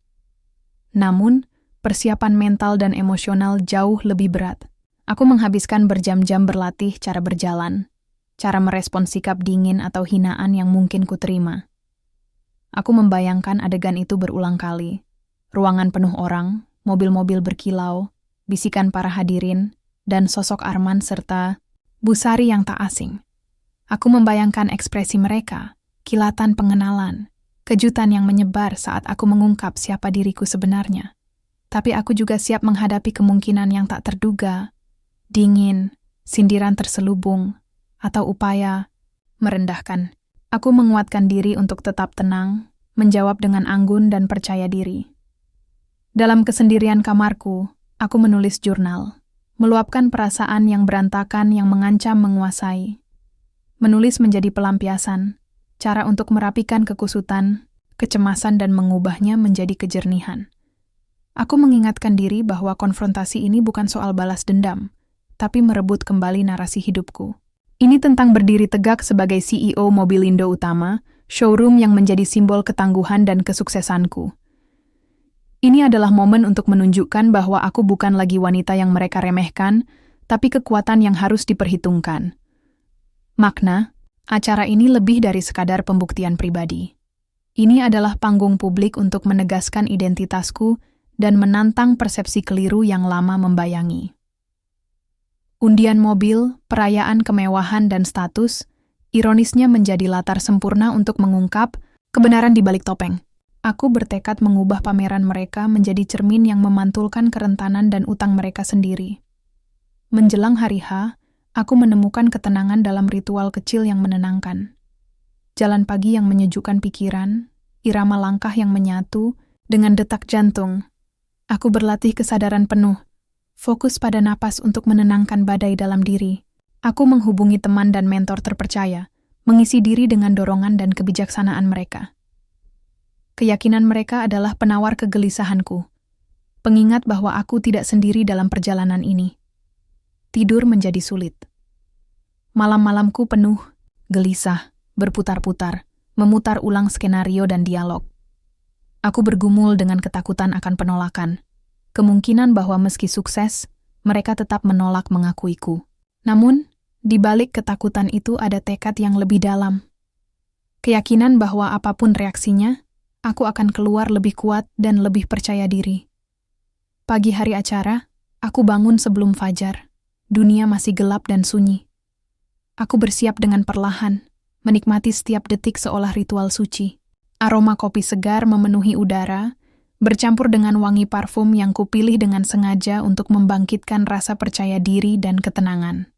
Namun, persiapan mental dan emosional jauh lebih berat. Aku menghabiskan berjam-jam berlatih cara berjalan, cara merespon sikap dingin atau hinaan yang mungkin kuterima. Aku membayangkan adegan itu berulang kali. Ruangan penuh orang, mobil-mobil berkilau, bisikan para hadirin, dan sosok Arman serta Busari yang tak asing. Aku membayangkan ekspresi mereka, kilatan pengenalan, kejutan yang menyebar saat aku mengungkap siapa diriku sebenarnya. Tapi aku juga siap menghadapi kemungkinan yang tak terduga, dingin, sindiran terselubung, atau upaya merendahkan. Aku menguatkan diri untuk tetap tenang, menjawab dengan anggun dan percaya diri. Dalam kesendirian kamarku, aku menulis jurnal, meluapkan perasaan yang berantakan yang mengancam menguasai. Menulis menjadi pelampiasan, cara untuk merapikan kekusutan, kecemasan dan mengubahnya menjadi kejernihan. Aku mengingatkan diri bahwa konfrontasi ini bukan soal balas dendam, tapi merebut kembali narasi hidupku. Ini tentang berdiri tegak sebagai CEO Mobilindo Utama, showroom yang menjadi simbol ketangguhan dan kesuksesanku. Ini adalah momen untuk menunjukkan bahwa aku bukan lagi wanita yang mereka remehkan, tapi kekuatan yang harus diperhitungkan. Makna, acara ini lebih dari sekadar pembuktian pribadi. Ini adalah panggung publik untuk menegaskan identitasku dan menantang persepsi keliru yang lama membayangi. Undian mobil, perayaan kemewahan dan status, ironisnya menjadi latar sempurna untuk mengungkap kebenaran di balik topeng. Aku bertekad mengubah pameran mereka menjadi cermin yang memantulkan kerentanan dan utang mereka sendiri. Menjelang hari H, aku menemukan ketenangan dalam ritual kecil yang menenangkan. Jalan pagi yang menyejukkan pikiran, irama langkah yang menyatu dengan detak jantung. Aku berlatih kesadaran penuh, fokus pada napas untuk menenangkan badai dalam diri. Aku menghubungi teman dan mentor terpercaya, mengisi diri dengan dorongan dan kebijaksanaan mereka. Keyakinan mereka adalah penawar kegelisahanku, pengingat bahwa aku tidak sendiri dalam perjalanan ini. Tidur menjadi sulit. Malam-malamku penuh, gelisah, berputar-putar, memutar ulang skenario dan dialog. Aku bergumul dengan ketakutan akan penolakan, kemungkinan bahwa meski sukses, mereka tetap menolak mengakuiku. Namun, di balik ketakutan itu ada tekad yang lebih dalam. Keyakinan bahwa apapun reaksinya, aku akan keluar lebih kuat dan lebih percaya diri. Pagi hari acara, aku bangun sebelum fajar. Dunia masih gelap dan sunyi. Aku bersiap dengan perlahan, menikmati setiap detik seolah ritual suci. Aroma kopi segar memenuhi udara, bercampur dengan wangi parfum yang kupilih dengan sengaja untuk membangkitkan rasa percaya diri dan ketenangan.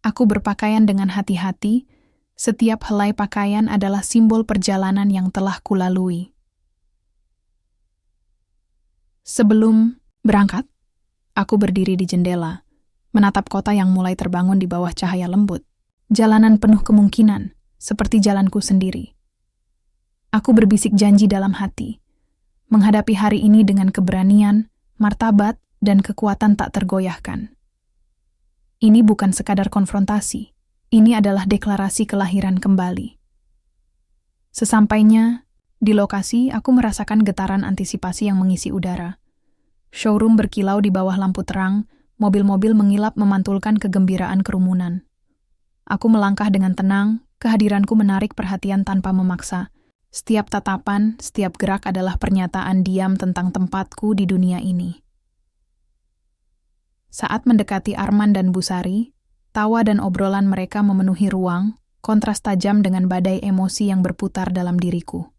Aku berpakaian dengan hati-hati. Setiap helai pakaian adalah simbol perjalanan yang telah kulalui. Sebelum berangkat, aku berdiri di jendela, menatap kota yang mulai terbangun di bawah cahaya lembut. Jalanan penuh kemungkinan, seperti jalanku sendiri. Aku berbisik janji dalam hati, menghadapi hari ini dengan keberanian, martabat, dan kekuatan tak tergoyahkan. Ini bukan sekadar konfrontasi. Ini adalah deklarasi kelahiran kembali. Sesampainya di lokasi, aku merasakan getaran antisipasi yang mengisi udara. Showroom berkilau di bawah lampu terang, mobil-mobil mengilap memantulkan kegembiraan kerumunan. Aku melangkah dengan tenang, kehadiranku menarik perhatian tanpa memaksa. Setiap tatapan, setiap gerak adalah pernyataan diam tentang tempatku di dunia ini. Saat mendekati Arman dan Busari, tawa dan obrolan mereka memenuhi ruang, kontras tajam dengan badai emosi yang berputar dalam diriku.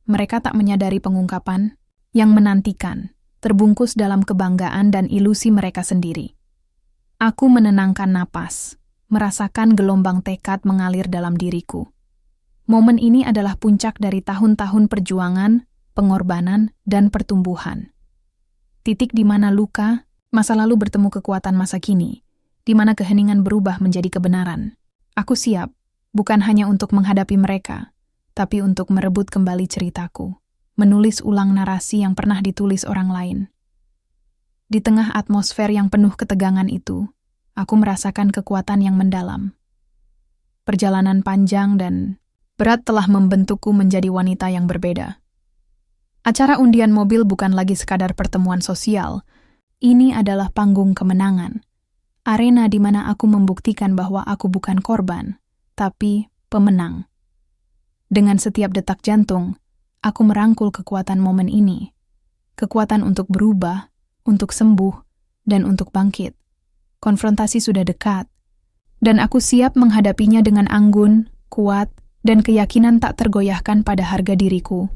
Mereka tak menyadari pengungkapan, yang menantikan, terbungkus dalam kebanggaan dan ilusi mereka sendiri. Aku menenangkan napas, merasakan gelombang tekad mengalir dalam diriku. Momen ini adalah puncak dari tahun-tahun perjuangan, pengorbanan, dan pertumbuhan. Titik di mana luka, masa lalu bertemu kekuatan masa kini, di mana keheningan berubah menjadi kebenaran. Aku siap, Bukan hanya untuk menghadapi mereka, tapi untuk merebut kembali ceritaku, menulis ulang narasi yang pernah ditulis orang lain. Di tengah atmosfer yang penuh ketegangan itu, aku merasakan kekuatan yang mendalam. Perjalanan panjang dan berat telah membentukku menjadi wanita yang berbeda. Acara undian mobil bukan lagi sekadar pertemuan sosial. Ini adalah panggung kemenangan. Arena di mana aku membuktikan bahwa aku bukan korban, tapi pemenang. Dengan setiap detak jantung, aku merangkul kekuatan momen ini. Kekuatan untuk berubah, untuk sembuh, dan untuk bangkit. Konfrontasi sudah dekat, dan aku siap menghadapinya dengan anggun, kuat, dan keyakinan tak tergoyahkan pada harga diriku.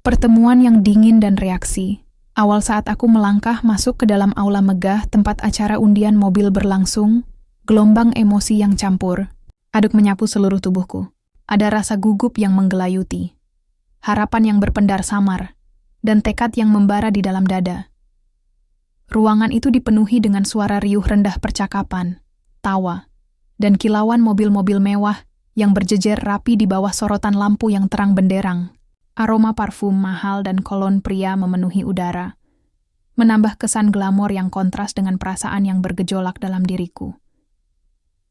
Pertemuan yang dingin dan reaksi. Awal saat aku melangkah masuk ke dalam aula megah tempat acara undian mobil berlangsung, gelombang emosi yang campur, aduk menyapu seluruh tubuhku. Ada rasa gugup yang menggelayuti, harapan yang berpendar samar, dan tekad yang membara di dalam dada. Ruangan itu dipenuhi dengan suara riuh rendah percakapan, tawa, dan kilauan mobil-mobil mewah yang berjejer rapi di bawah sorotan lampu yang terang benderang. Aroma parfum mahal dan kolon pria memenuhi udara, menambah kesan glamor yang kontras dengan perasaan yang bergejolak dalam diriku.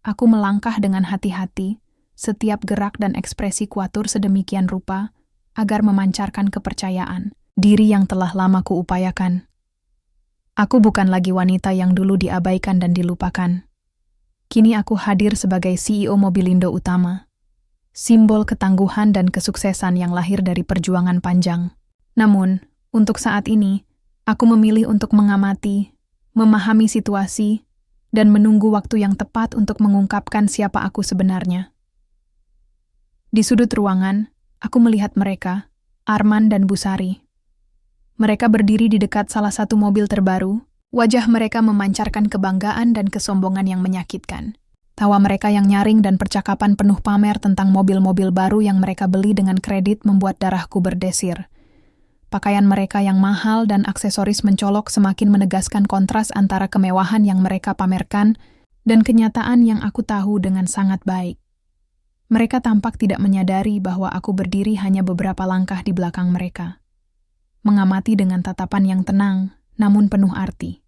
Aku melangkah dengan hati-hati, setiap gerak dan ekspresi kuatur sedemikian rupa, agar memancarkan kepercayaan, diri yang telah lama kuupayakan. Aku bukan lagi wanita yang dulu diabaikan dan dilupakan. Kini aku hadir sebagai CEO Mobilindo Utama. Simbol ketangguhan dan kesuksesan yang lahir dari perjuangan panjang. Namun, untuk saat ini, aku memilih untuk mengamati, memahami situasi, dan menunggu waktu yang tepat untuk mengungkapkan siapa aku sebenarnya. Di sudut ruangan, aku melihat mereka, Arman dan Busari. Mereka berdiri di dekat salah satu mobil terbaru, wajah mereka memancarkan kebanggaan dan kesombongan yang menyakitkan. Tawa mereka yang nyaring dan percakapan penuh pamer tentang mobil-mobil baru yang mereka beli dengan kredit membuat darahku berdesir. Pakaian mereka yang mahal dan aksesoris mencolok semakin menegaskan kontras antara kemewahan yang mereka pamerkan dan kenyataan yang aku tahu dengan sangat baik. Mereka tampak tidak menyadari bahwa aku berdiri hanya beberapa langkah di belakang mereka. Mengamati dengan tatapan yang tenang, namun penuh arti.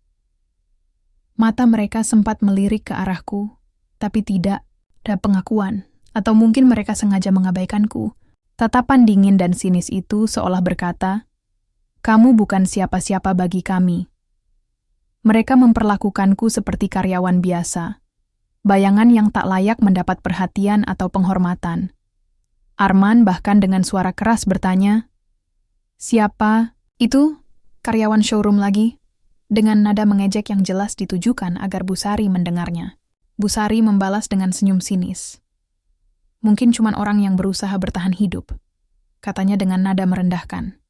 Mata mereka sempat melirik ke arahku, tapi tidak ada pengakuan, atau mungkin mereka sengaja mengabaikanku. Tatapan dingin dan sinis itu seolah berkata, "Kamu bukan siapa-siapa bagi kami." Mereka memperlakukanku seperti karyawan biasa, bayangan yang tak layak mendapat perhatian atau penghormatan. Arman bahkan dengan suara keras bertanya, "Siapa itu? Karyawan showroom lagi?" Dengan nada mengejek yang jelas ditujukan agar Busari mendengarnya. Busari membalas dengan senyum sinis. "Mungkin cuma orang yang berusaha bertahan hidup," katanya dengan nada merendahkan.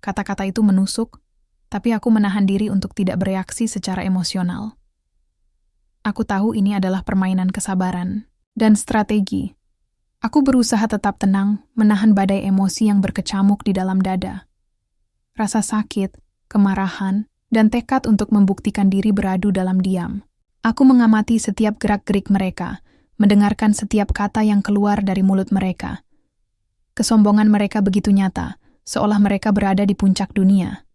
Kata-kata itu menusuk, tapi aku menahan diri untuk tidak bereaksi secara emosional. Aku tahu ini adalah permainan kesabaran dan strategi. Aku berusaha tetap tenang, menahan badai emosi yang berkecamuk di dalam dada. Rasa sakit, kemarahan, dan tekad untuk membuktikan diri beradu dalam diam. Aku mengamati setiap gerak-gerik mereka, mendengarkan setiap kata yang keluar dari mulut mereka. Kesombongan mereka begitu nyata, seolah mereka berada di puncak dunia.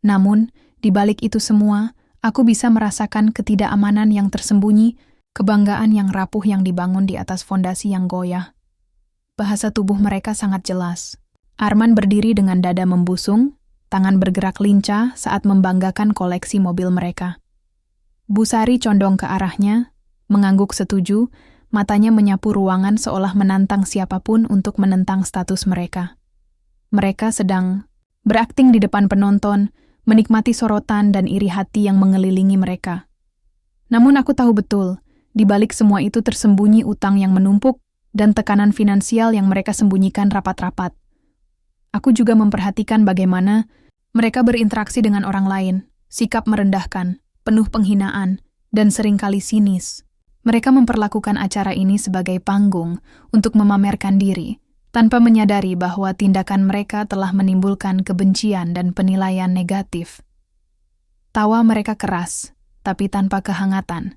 Namun, di balik itu semua, aku bisa merasakan ketidakamanan yang tersembunyi, kebanggaan yang rapuh yang dibangun di atas fondasi yang goyah. Bahasa tubuh mereka sangat jelas. Arman berdiri dengan dada membusung, tangan bergerak lincah saat membanggakan koleksi mobil mereka. Busari condong ke arahnya, mengangguk setuju, matanya menyapu ruangan seolah menantang siapapun untuk menentang status mereka. Mereka sedang berakting di depan penonton, menikmati sorotan dan iri hati yang mengelilingi mereka. Namun aku tahu betul, di balik semua itu tersembunyi utang yang menumpuk dan tekanan finansial yang mereka sembunyikan rapat-rapat. Aku juga memperhatikan bagaimana mereka berinteraksi dengan orang lain, sikap merendahkan, penuh penghinaan, dan seringkali sinis. Mereka memperlakukan acara ini sebagai panggung untuk memamerkan diri, tanpa menyadari bahwa tindakan mereka telah menimbulkan kebencian dan penilaian negatif. Tawa mereka keras, tapi tanpa kehangatan.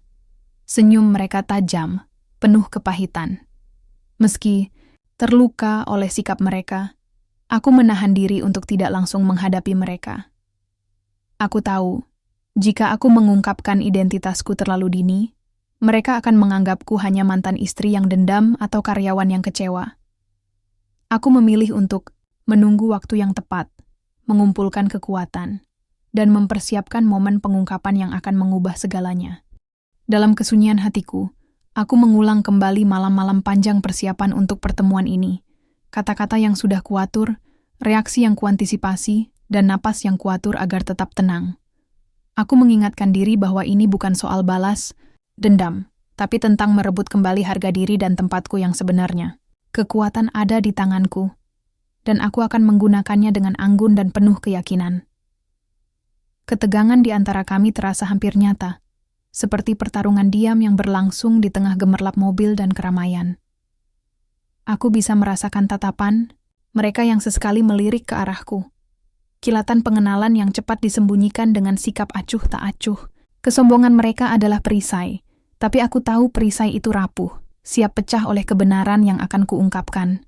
Senyum mereka tajam, penuh kepahitan. Meski terluka oleh sikap mereka, aku menahan diri untuk tidak langsung menghadapi mereka. Aku tahu, jika aku mengungkapkan identitasku terlalu dini, mereka akan menganggapku hanya mantan istri yang dendam atau karyawan yang kecewa. Aku memilih untuk menunggu waktu yang tepat, mengumpulkan kekuatan, dan mempersiapkan momen pengungkapan yang akan mengubah segalanya. Dalam kesunyian hatiku, aku mengulang kembali malam-malam panjang persiapan untuk pertemuan ini. Kata-kata yang sudah kuatur, reaksi yang kuantisipasi, dan napas yang kuatur agar tetap tenang. Aku mengingatkan diri bahwa ini bukan soal balas, dendam, tapi tentang merebut kembali harga diri dan tempatku yang sebenarnya. Kekuatan ada di tanganku, dan aku akan menggunakannya dengan anggun dan penuh keyakinan. Ketegangan di antara kami terasa hampir nyata, seperti pertarungan diam yang berlangsung di tengah gemerlap mobil dan keramaian. Aku bisa merasakan tatapan mereka yang sesekali melirik ke arahku. Kilatan pengenalan yang cepat disembunyikan dengan sikap acuh tak acuh. Kesombongan mereka adalah perisai, tapi aku tahu perisai itu rapuh, siap pecah oleh kebenaran yang akan kuungkapkan.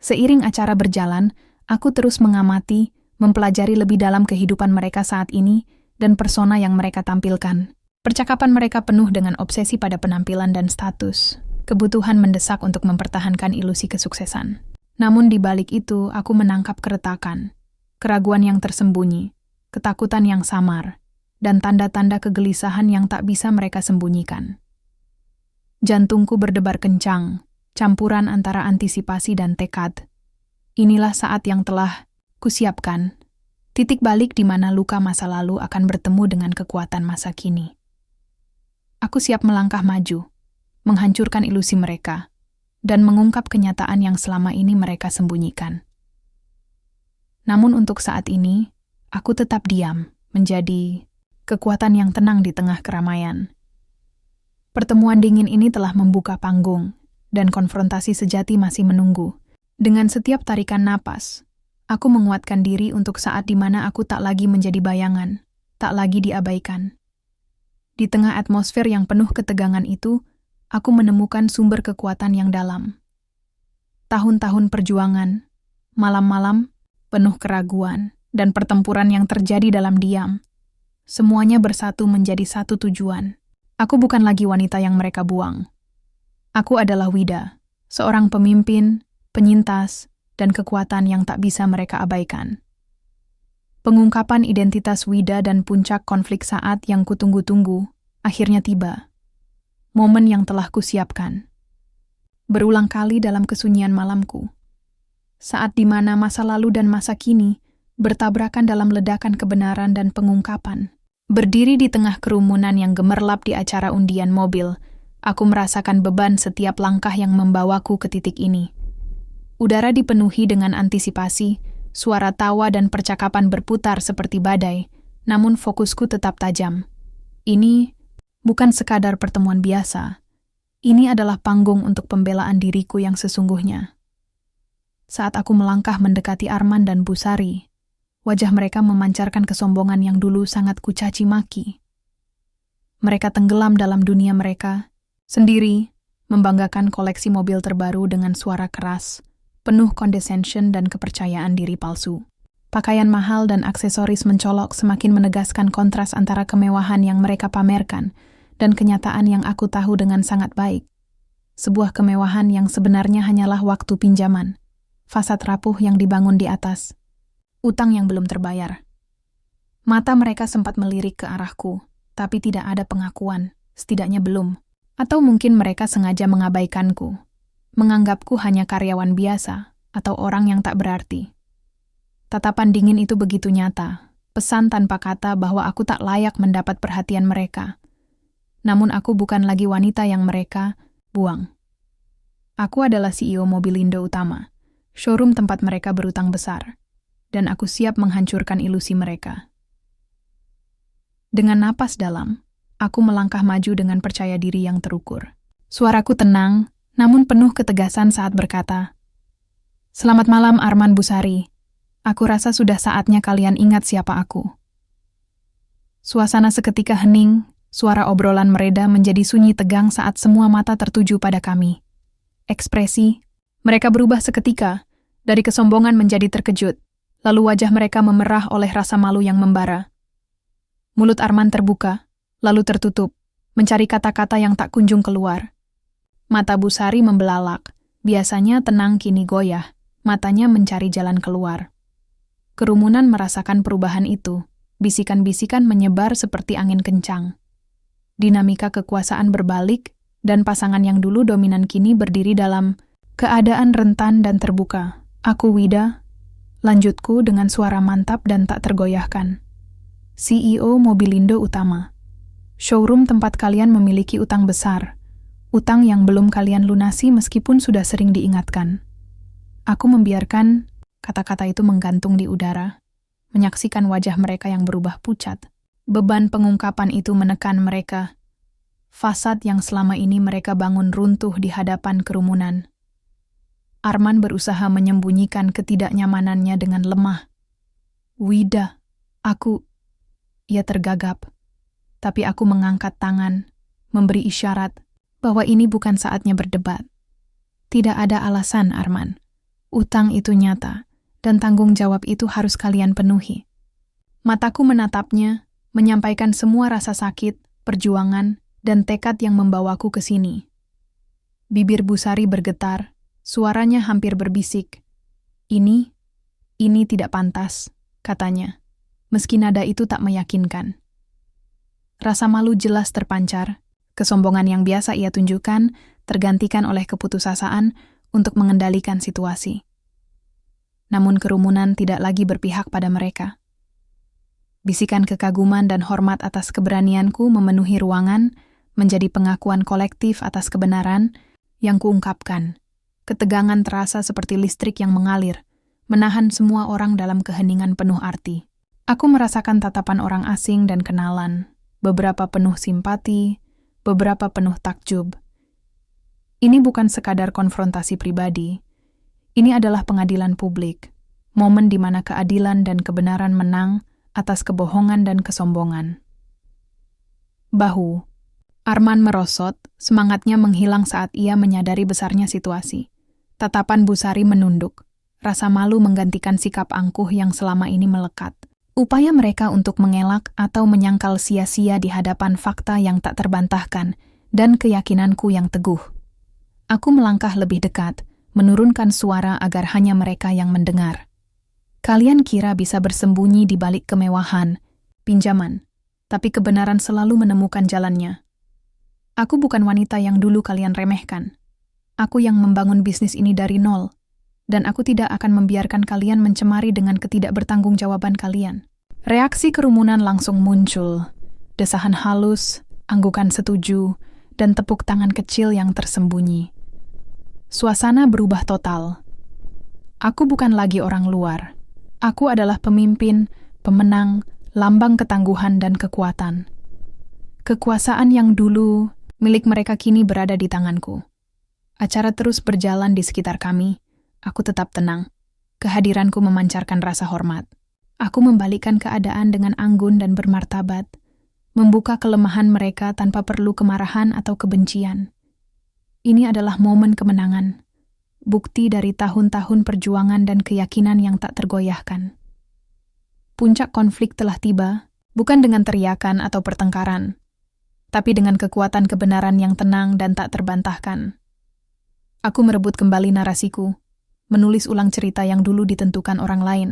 Seiring acara berjalan, aku terus mengamati, mempelajari lebih dalam kehidupan mereka saat ini dan persona yang mereka tampilkan. Percakapan mereka penuh dengan obsesi pada penampilan dan status, kebutuhan mendesak untuk mempertahankan ilusi kesuksesan. Namun di balik itu, aku menangkap keretakan, keraguan yang tersembunyi, ketakutan yang samar, dan tanda-tanda kegelisahan yang tak bisa mereka sembunyikan. Jantungku berdebar kencang, campuran antara antisipasi dan tekad. Inilah saat yang telah kusiapkan, titik balik di mana luka masa lalu akan bertemu dengan kekuatan masa kini. Aku siap melangkah maju, menghancurkan ilusi mereka, dan mengungkap kenyataan yang selama ini mereka sembunyikan. Namun untuk saat ini, aku tetap diam, menjadi kekuatan yang tenang di tengah keramaian. Pertemuan dingin ini telah membuka panggung, dan konfrontasi sejati masih menunggu. Dengan setiap tarikan napas, aku menguatkan diri untuk saat di mana aku tak lagi menjadi bayangan, tak lagi diabaikan. Di tengah atmosfer yang penuh ketegangan itu, aku menemukan sumber kekuatan yang dalam. Tahun-tahun perjuangan, malam-malam, penuh keraguan, dan pertempuran yang terjadi dalam diam. Semuanya bersatu menjadi satu tujuan. Aku bukan lagi wanita yang mereka buang. Aku adalah Wida, seorang pemimpin, penyintas, dan kekuatan yang tak bisa mereka abaikan. Pengungkapan identitas Wida dan puncak konflik saat yang kutunggu-tunggu akhirnya tiba. Momen yang telah kusiapkan. Berulang kali dalam kesunyian malamku. Saat di mana masa lalu dan masa kini bertabrakan dalam ledakan kebenaran dan pengungkapan. Berdiri di tengah kerumunan yang gemerlap di acara undian mobil, aku merasakan beban setiap langkah yang membawaku ke titik ini. Udara dipenuhi dengan antisipasi, suara tawa dan percakapan berputar seperti badai, namun fokusku tetap tajam. Ini bukan sekadar pertemuan biasa. Ini adalah panggung untuk pembelaan diriku yang sesungguhnya. Saat aku melangkah mendekati Arman dan Busari, wajah mereka memancarkan kesombongan yang dulu sangat kucaci maki. Mereka tenggelam dalam dunia mereka, sendiri, membanggakan koleksi mobil terbaru dengan suara keras, penuh condescension dan kepercayaan diri palsu. Pakaian mahal dan aksesoris mencolok semakin menegaskan kontras antara kemewahan yang mereka pamerkan dan kenyataan yang aku tahu dengan sangat baik. Sebuah kemewahan yang sebenarnya hanyalah waktu pinjaman, fasad rapuh yang dibangun di atas, utang yang belum terbayar. Mata mereka sempat melirik ke arahku, tapi tidak ada pengakuan, setidaknya belum. Atau mungkin mereka sengaja mengabaikanku, menganggapku hanya karyawan biasa atau orang yang tak berarti. Tatapan dingin itu begitu nyata, pesan tanpa kata bahwa aku tak layak mendapat perhatian mereka. Namun aku bukan lagi wanita yang mereka buang. Aku adalah CEO Mobilindo Utama, showroom tempat mereka berutang besar, dan aku siap menghancurkan ilusi mereka. Dengan napas dalam, aku melangkah maju dengan percaya diri yang terukur. Suaraku tenang, namun penuh ketegasan saat berkata, "Selamat malam Arman Busari. Aku rasa sudah saatnya kalian ingat siapa aku." Suasana seketika hening, suara obrolan mereda menjadi sunyi tegang saat semua mata tertuju pada kami. ekspresi. Mereka berubah seketika, dari kesombongan menjadi terkejut, lalu wajah mereka memerah oleh rasa malu yang membara. Mulut Arman terbuka, lalu tertutup, mencari kata-kata yang tak kunjung keluar. Mata Busari membelalak, biasanya tenang kini goyah, matanya mencari jalan keluar. Kerumunan merasakan perubahan itu, bisikan-bisikan menyebar seperti angin kencang. Dinamika kekuasaan berbalik, dan pasangan yang dulu dominan kini berdiri dalam keadaan rentan dan terbuka. Aku Wida, lanjutku dengan suara mantap dan tak tergoyahkan. CEO Mobilindo Utama. Showroom tempat kalian memiliki utang besar. Utang yang belum kalian lunasi meskipun sudah sering diingatkan. Aku membiarkan kata-kata itu menggantung di udara, menyaksikan wajah mereka yang berubah pucat. Beban pengungkapan itu menekan mereka. Fasad yang selama ini mereka bangun runtuh di hadapan kerumunan. Arman berusaha menyembunyikan ketidaknyamanannya dengan lemah. Wida, aku... Ia tergagap. Tapi aku mengangkat tangan, memberi isyarat bahwa ini bukan saatnya berdebat. Tidak ada alasan, Arman. Utang itu nyata, dan tanggung jawab itu harus kalian penuhi. Mataku menatapnya, menyampaikan semua rasa sakit, perjuangan, dan tekad yang membawaku ke sini. Bibir Busari bergetar, suaranya hampir berbisik. Ini tidak pantas, katanya, meski nada itu tak meyakinkan. Rasa malu jelas terpancar, kesombongan yang biasa ia tunjukkan tergantikan oleh keputusasaan untuk mengendalikan situasi. Namun kerumunan tidak lagi berpihak pada mereka. Bisikan kekaguman dan hormat atas keberanianku memenuhi ruangan, menjadi pengakuan kolektif atas kebenaran yang kuungkapkan. Ketegangan terasa seperti listrik yang mengalir, menahan semua orang dalam keheningan penuh arti. Aku merasakan tatapan orang asing dan kenalan, beberapa penuh simpati, beberapa penuh takjub. Ini bukan sekadar konfrontasi pribadi. Ini adalah pengadilan publik, momen di mana keadilan dan kebenaran menang atas kebohongan dan kesombongan. Bahu. Arman merosot, semangatnya menghilang saat ia menyadari besarnya situasi. Tatapan Busari menunduk, rasa malu menggantikan sikap angkuh yang selama ini melekat. Upaya mereka untuk mengelak atau menyangkal sia-sia di hadapan fakta yang tak terbantahkan dan keyakinanku yang teguh. Aku melangkah lebih dekat, menurunkan suara agar hanya mereka yang mendengar. Kalian kira bisa bersembunyi di balik kemewahan, pinjaman, tapi kebenaran selalu menemukan jalannya. Aku bukan wanita yang dulu kalian remehkan. Aku yang membangun bisnis ini dari nol, dan aku tidak akan membiarkan kalian mencemari dengan ketidakbertanggungjawaban kalian. Reaksi kerumunan langsung muncul, desahan halus, anggukan setuju, dan tepuk tangan kecil yang tersembunyi. Suasana berubah total. Aku bukan lagi orang luar. Aku adalah pemimpin, pemenang, lambang ketangguhan dan kekuatan. Kekuasaan yang dulu milik mereka kini berada di tanganku. Acara terus berjalan di sekitar kami. Aku tetap tenang. Kehadiranku memancarkan rasa hormat. Aku membalikkan keadaan dengan anggun dan bermartabat, membuka kelemahan mereka tanpa perlu kemarahan atau kebencian. Ini adalah momen kemenangan, bukti dari tahun-tahun perjuangan dan keyakinan yang tak tergoyahkan. Puncak konflik telah tiba, bukan dengan teriakan atau pertengkaran, tapi dengan kekuatan kebenaran yang tenang dan tak terbantahkan. Aku merebut kembali narasiku, menulis ulang cerita yang dulu ditentukan orang lain.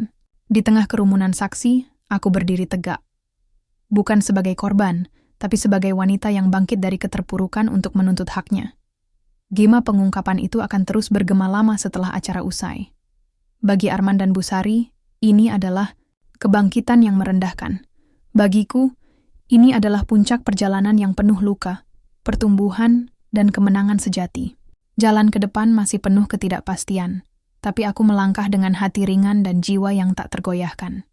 Di tengah kerumunan saksi, aku berdiri tegak. Bukan sebagai korban, tapi sebagai wanita yang bangkit dari keterpurukan untuk menuntut haknya. Gema pengungkapan itu akan terus bergema lama setelah acara usai. Bagi Arman dan Busari, ini adalah kebangkitan yang merendahkan. Bagiku, ini adalah puncak perjalanan yang penuh luka, pertumbuhan, dan kemenangan sejati. Jalan ke depan masih penuh ketidakpastian, tapi aku melangkah dengan hati ringan dan jiwa yang tak tergoyahkan.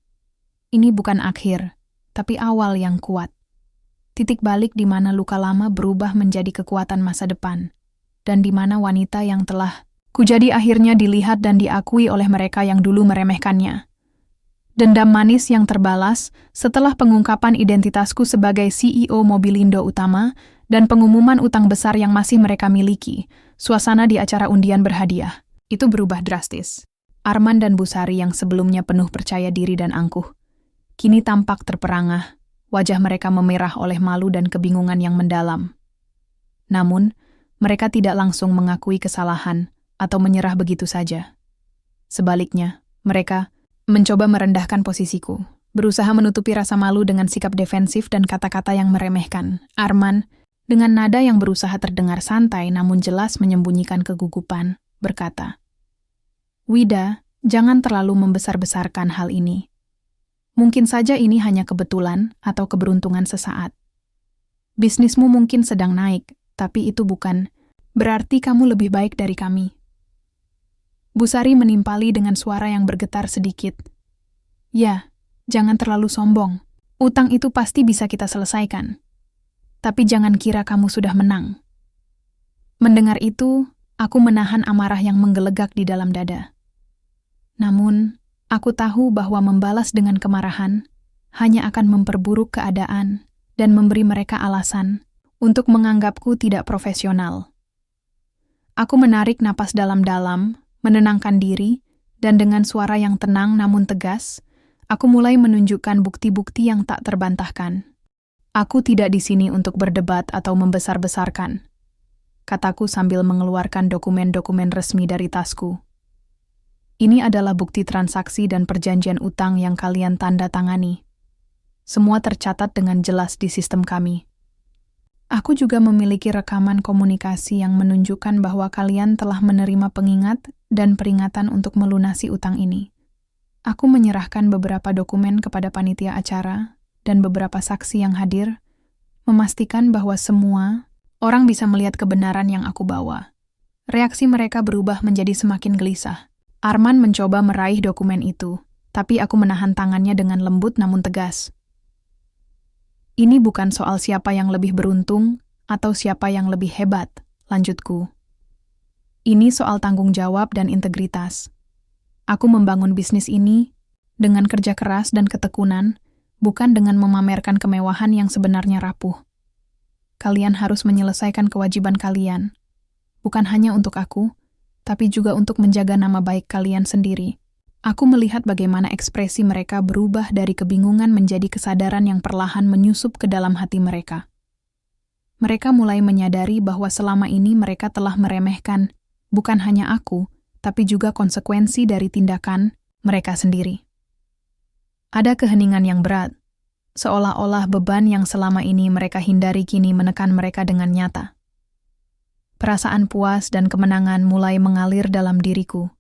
Ini bukan akhir, tapi awal yang kuat. Titik balik di mana luka lama berubah menjadi kekuatan masa depan, dan di mana wanita yang telah kujadi akhirnya dilihat dan diakui oleh mereka yang dulu meremehkannya. Dendam manis yang terbalas setelah pengungkapan identitasku sebagai CEO Mobilindo Utama dan pengumuman utang besar yang masih mereka miliki, Suasana di acara undian berhadiah itu berubah drastis. Arman dan Busari yang sebelumnya penuh percaya diri dan angkuh, kini tampak terperangah, wajah mereka memerah oleh malu dan kebingungan yang mendalam. Namun, mereka tidak langsung mengakui kesalahan atau menyerah begitu saja. Sebaliknya, mereka mencoba merendahkan posisiku, berusaha menutupi rasa malu dengan sikap defensif dan kata-kata yang meremehkan. Arman, dengan nada yang berusaha terdengar santai namun jelas menyembunyikan kegugupan, berkata, "Wida, jangan terlalu membesar-besarkan hal ini. Mungkin saja ini hanya kebetulan atau keberuntungan sesaat. Bisnismu mungkin sedang naik, tapi itu bukan berarti kamu lebih baik dari kami." Busari menimpali dengan suara yang bergetar sedikit. "Ya, jangan terlalu sombong. Utang itu pasti bisa kita selesaikan. Tapi jangan kira kamu sudah menang." Mendengar itu, aku menahan amarah yang menggelegak di dalam dada. Namun, aku tahu bahwa membalas dengan kemarahan hanya akan memperburuk keadaan dan memberi mereka alasan untuk menganggapku tidak profesional. Aku menarik napas dalam-dalam, menenangkan diri, dan dengan suara yang tenang namun tegas, aku mulai menunjukkan bukti-bukti yang tak terbantahkan. "Aku tidak di sini untuk berdebat atau membesar-besarkan," kataku sambil mengeluarkan dokumen-dokumen resmi dari tasku. "Ini adalah bukti transaksi dan perjanjian utang yang kalian tanda tangani. Semua tercatat dengan jelas di sistem kami. Aku juga memiliki rekaman komunikasi yang menunjukkan bahwa kalian telah menerima pengingat dan peringatan untuk melunasi utang ini." Aku menyerahkan beberapa dokumen kepada panitia acara dan beberapa saksi yang hadir, memastikan bahwa semua orang bisa melihat kebenaran yang aku bawa. Reaksi mereka berubah menjadi semakin gelisah. Arman mencoba meraih dokumen itu, tapi aku menahan tangannya dengan lembut namun tegas. "Ini bukan soal siapa yang lebih beruntung atau siapa yang lebih hebat," lanjutku. "Ini soal tanggung jawab dan integritas. Aku membangun bisnis ini dengan kerja keras dan ketekunan, bukan dengan memamerkan kemewahan yang sebenarnya rapuh. Kalian harus menyelesaikan kewajiban kalian, bukan hanya untuk aku, tapi juga untuk menjaga nama baik kalian sendiri." Aku melihat bagaimana ekspresi mereka berubah dari kebingungan menjadi kesadaran yang perlahan menyusup ke dalam hati mereka. Mereka mulai menyadari bahwa selama ini mereka telah meremehkan bukan hanya aku, tapi juga konsekuensi dari tindakan mereka sendiri. Ada keheningan yang berat, seolah-olah beban yang selama ini mereka hindari kini menekan mereka dengan nyata. Perasaan puas dan kemenangan mulai mengalir dalam diriku,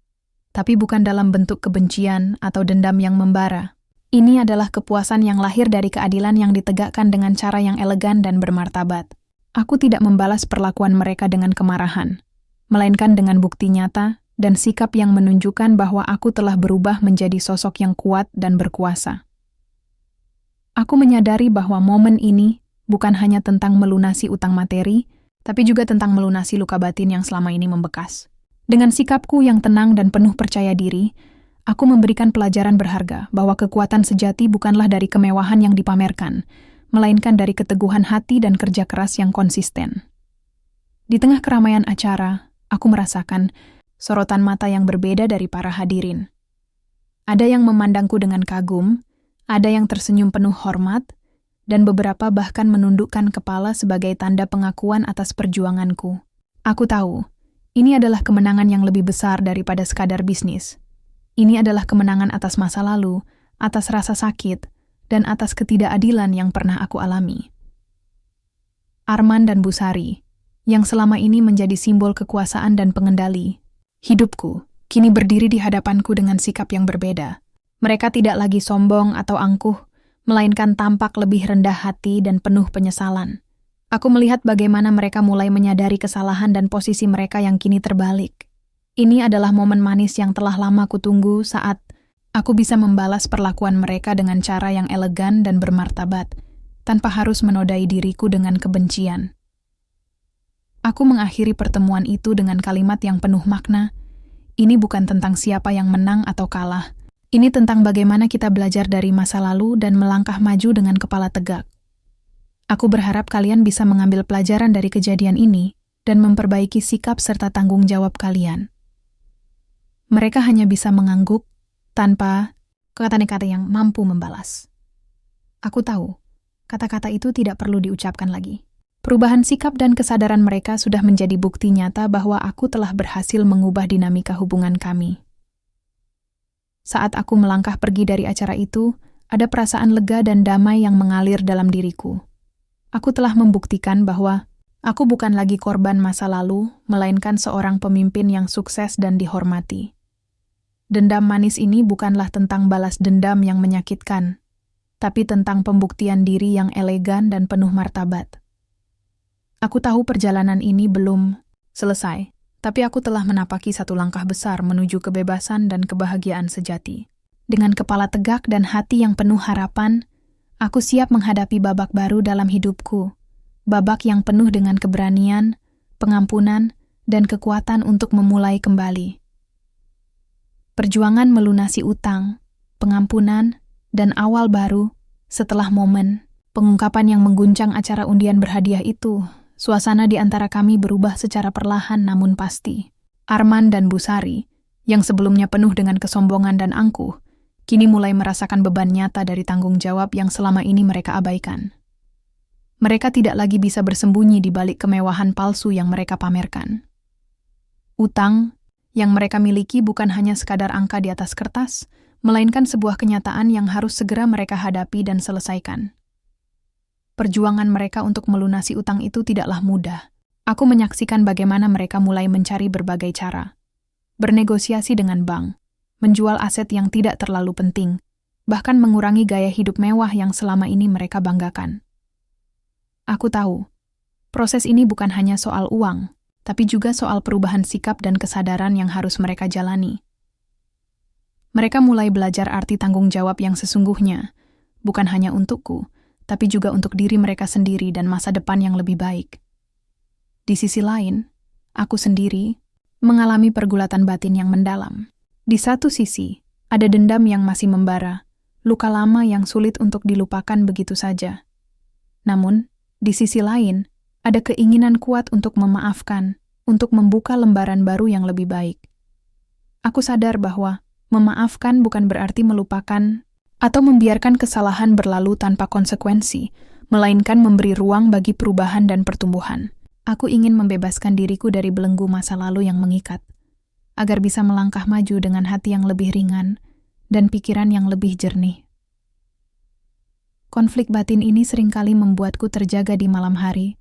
tapi bukan dalam bentuk kebencian atau dendam yang membara. Ini adalah kepuasan yang lahir dari keadilan yang ditegakkan dengan cara yang elegan dan bermartabat. Aku tidak membalas perlakuan mereka dengan kemarahan, melainkan dengan bukti nyata dan sikap yang menunjukkan bahwa aku telah berubah menjadi sosok yang kuat dan berkuasa. Aku menyadari bahwa momen ini bukan hanya tentang melunasi utang materi, tapi juga tentang melunasi luka batin yang selama ini membekas. Dengan sikapku yang tenang dan penuh percaya diri, aku memberikan pelajaran berharga bahwa kekuatan sejati bukanlah dari kemewahan yang dipamerkan, melainkan dari keteguhan hati dan kerja keras yang konsisten. Di tengah keramaian acara, aku merasakan sorotan mata yang berbeda dari para hadirin. Ada yang memandangku dengan kagum, ada yang tersenyum penuh hormat, dan beberapa bahkan menundukkan kepala sebagai tanda pengakuan atas perjuanganku. Aku tahu, ini adalah kemenangan yang lebih besar daripada sekadar bisnis. Ini adalah kemenangan atas masa lalu, atas rasa sakit, dan atas ketidakadilan yang pernah aku alami. Arman dan Busari, yang selama ini menjadi simbol kekuasaan dan pengendali hidupku, kini berdiri di hadapanku dengan sikap yang berbeda. Mereka tidak lagi sombong atau angkuh, melainkan tampak lebih rendah hati dan penuh penyesalan. Aku melihat bagaimana mereka mulai menyadari kesalahan dan posisi mereka yang kini terbalik. Ini adalah momen manis yang telah lama kutunggu saat aku bisa membalas perlakuan mereka dengan cara yang elegan dan bermartabat, tanpa harus menodai diriku dengan kebencian. Aku mengakhiri pertemuan itu dengan kalimat yang penuh makna. Ini bukan tentang siapa yang menang atau kalah. Ini tentang bagaimana kita belajar dari masa lalu dan melangkah maju dengan kepala tegak. Aku berharap kalian bisa mengambil pelajaran dari kejadian ini dan memperbaiki sikap serta tanggung jawab kalian. Mereka hanya bisa mengangguk tanpa kata-kata yang mampu membalas. Aku tahu, kata-kata itu tidak perlu diucapkan lagi. Perubahan sikap dan kesadaran mereka sudah menjadi bukti nyata bahwa aku telah berhasil mengubah dinamika hubungan kami. Saat aku melangkah pergi dari acara itu, ada perasaan lega dan damai yang mengalir dalam diriku. Aku telah membuktikan bahwa aku bukan lagi korban masa lalu, melainkan seorang pemimpin yang sukses dan dihormati. Dendam manis ini bukanlah tentang balas dendam yang menyakitkan, tapi tentang pembuktian diri yang elegan dan penuh martabat. Aku tahu perjalanan ini belum selesai, tapi aku telah menapaki satu langkah besar menuju kebebasan dan kebahagiaan sejati. Dengan kepala tegak dan hati yang penuh harapan, aku siap menghadapi babak baru dalam hidupku. Babak yang penuh dengan keberanian, pengampunan, dan kekuatan untuk memulai kembali. Perjuangan melunasi utang, pengampunan, dan awal baru setelah momen pengungkapan yang mengguncang acara undian berhadiah itu. Suasana di antara kami berubah secara perlahan namun pasti. Arman dan Busari, yang sebelumnya penuh dengan kesombongan dan angkuh, kini mulai merasakan beban nyata dari tanggung jawab yang selama ini mereka abaikan. Mereka tidak lagi bisa bersembunyi di balik kemewahan palsu yang mereka pamerkan. Utang yang mereka miliki bukan hanya sekadar angka di atas kertas, melainkan sebuah kenyataan yang harus segera mereka hadapi dan selesaikan. Perjuangan mereka untuk melunasi utang itu tidaklah mudah. Aku menyaksikan bagaimana mereka mulai mencari berbagai cara. Bernegosiasi dengan bank, menjual aset yang tidak terlalu penting, bahkan mengurangi gaya hidup mewah yang selama ini mereka banggakan. Aku tahu, proses ini bukan hanya soal uang, tapi juga soal perubahan sikap dan kesadaran yang harus mereka jalani. Mereka mulai belajar arti tanggung jawab yang sesungguhnya, bukan hanya untukku, tapi juga untuk diri mereka sendiri dan masa depan yang lebih baik. Di sisi lain, aku sendiri mengalami pergulatan batin yang mendalam. Di satu sisi, ada dendam yang masih membara, luka lama yang sulit untuk dilupakan begitu saja. Namun, di sisi lain, ada keinginan kuat untuk memaafkan, untuk membuka lembaran baru yang lebih baik. Aku sadar bahwa memaafkan bukan berarti melupakan atau membiarkan kesalahan berlalu tanpa konsekuensi, melainkan memberi ruang bagi perubahan dan pertumbuhan. Aku ingin membebaskan diriku dari belenggu masa lalu yang mengikat, agar bisa melangkah maju dengan hati yang lebih ringan dan pikiran yang lebih jernih. Konflik batin ini seringkali membuatku terjaga di malam hari,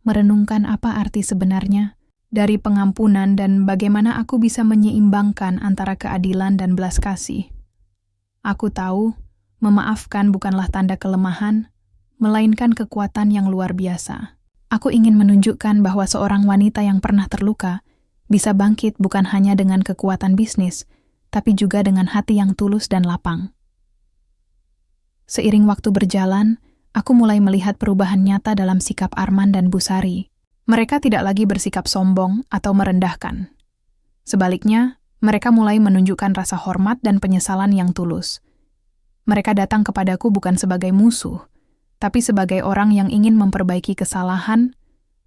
merenungkan apa arti sebenarnya dari pengampunan dan bagaimana aku bisa menyeimbangkan antara keadilan dan belas kasih. Aku tahu, memaafkan bukanlah tanda kelemahan, melainkan kekuatan yang luar biasa. Aku ingin menunjukkan bahwa seorang wanita yang pernah terluka bisa bangkit bukan hanya dengan kekuatan bisnis, tapi juga dengan hati yang tulus dan lapang. Seiring waktu berjalan, aku mulai melihat perubahan nyata dalam sikap Arman dan Busari. Mereka tidak lagi bersikap sombong atau merendahkan. Sebaliknya, mereka mulai menunjukkan rasa hormat dan penyesalan yang tulus. Mereka datang kepadaku bukan sebagai musuh, tapi sebagai orang yang ingin memperbaiki kesalahan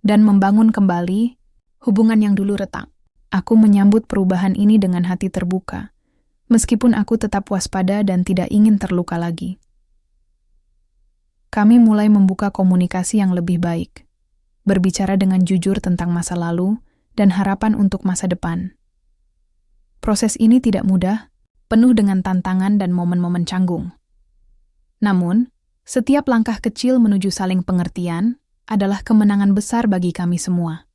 dan membangun kembali hubungan yang dulu retak. Aku menyambut perubahan ini dengan hati terbuka, meskipun aku tetap waspada dan tidak ingin terluka lagi. Kami mulai membuka komunikasi yang lebih baik, berbicara dengan jujur tentang masa lalu dan harapan untuk masa depan. Proses ini tidak mudah, penuh dengan tantangan dan momen-momen canggung. Namun, setiap langkah kecil menuju saling pengertian adalah kemenangan besar bagi kami semua.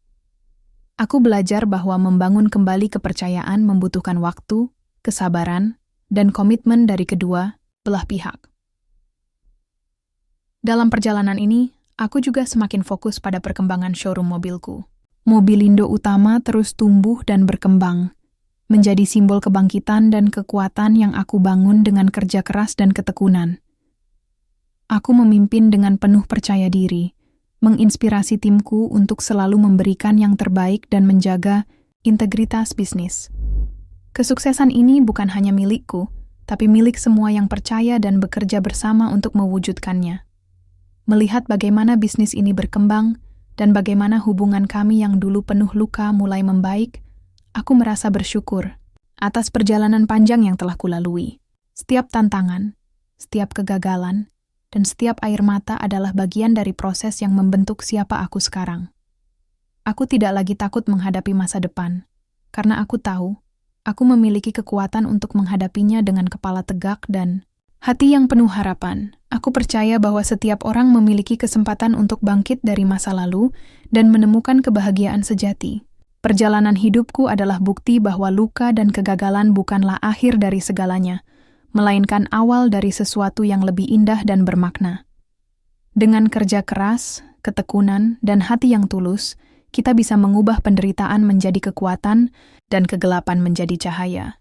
Aku belajar bahwa membangun kembali kepercayaan membutuhkan waktu, kesabaran, dan komitmen dari kedua belah pihak. Dalam perjalanan ini, aku juga semakin fokus pada perkembangan showroom mobilku. Mobilindo Utama terus tumbuh dan berkembang, menjadi simbol kebangkitan dan kekuatan yang aku bangun dengan kerja keras dan ketekunan. Aku memimpin dengan penuh percaya diri, menginspirasi timku untuk selalu memberikan yang terbaik dan menjaga integritas bisnis. Kesuksesan ini bukan hanya milikku, tapi milik semua yang percaya dan bekerja bersama untuk mewujudkannya. Melihat bagaimana bisnis ini berkembang, dan bagaimana hubungan kami yang dulu penuh luka mulai membaik, aku merasa bersyukur atas perjalanan panjang yang telah kulalui. Setiap tantangan, setiap kegagalan, dan setiap air mata adalah bagian dari proses yang membentuk siapa aku sekarang. Aku tidak lagi takut menghadapi masa depan, karena aku tahu aku memiliki kekuatan untuk menghadapinya dengan kepala tegak dan hati yang penuh harapan. Aku percaya bahwa setiap orang memiliki kesempatan untuk bangkit dari masa lalu dan menemukan kebahagiaan sejati. Perjalanan hidupku adalah bukti bahwa luka dan kegagalan bukanlah akhir dari segalanya, melainkan awal dari sesuatu yang lebih indah dan bermakna. Dengan kerja keras, ketekunan, dan hati yang tulus, kita bisa mengubah penderitaan menjadi kekuatan dan kegelapan menjadi cahaya.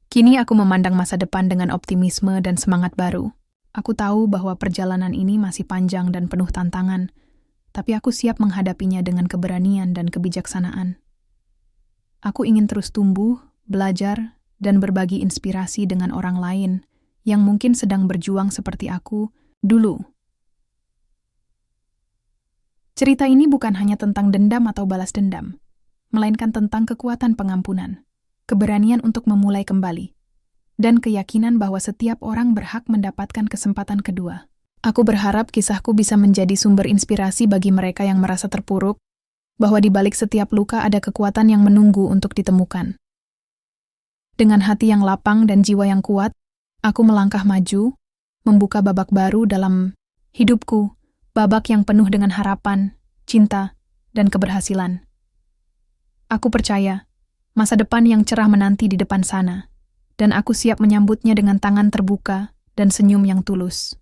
Kini aku memandang masa depan dengan optimisme dan semangat baru. Aku tahu bahwa perjalanan ini masih panjang dan penuh tantangan, tapi aku siap menghadapinya dengan keberanian dan kebijaksanaan. Aku ingin terus tumbuh, belajar, dan berbagi inspirasi dengan orang lain yang mungkin sedang berjuang seperti aku dulu. Cerita ini bukan hanya tentang dendam atau balas dendam, melainkan tentang kekuatan pengampunan, keberanian untuk memulai kembali, dan keyakinan bahwa setiap orang berhak mendapatkan kesempatan kedua. Aku berharap kisahku bisa menjadi sumber inspirasi bagi mereka yang merasa terpuruk, bahwa di balik setiap luka ada kekuatan yang menunggu untuk ditemukan. Dengan hati yang lapang dan jiwa yang kuat, aku melangkah maju, membuka babak baru dalam hidupku, babak yang penuh dengan harapan, cinta, dan keberhasilan. Aku percaya, masa depan yang cerah menanti di depan sana, dan aku siap menyambutnya dengan tangan terbuka dan senyum yang tulus.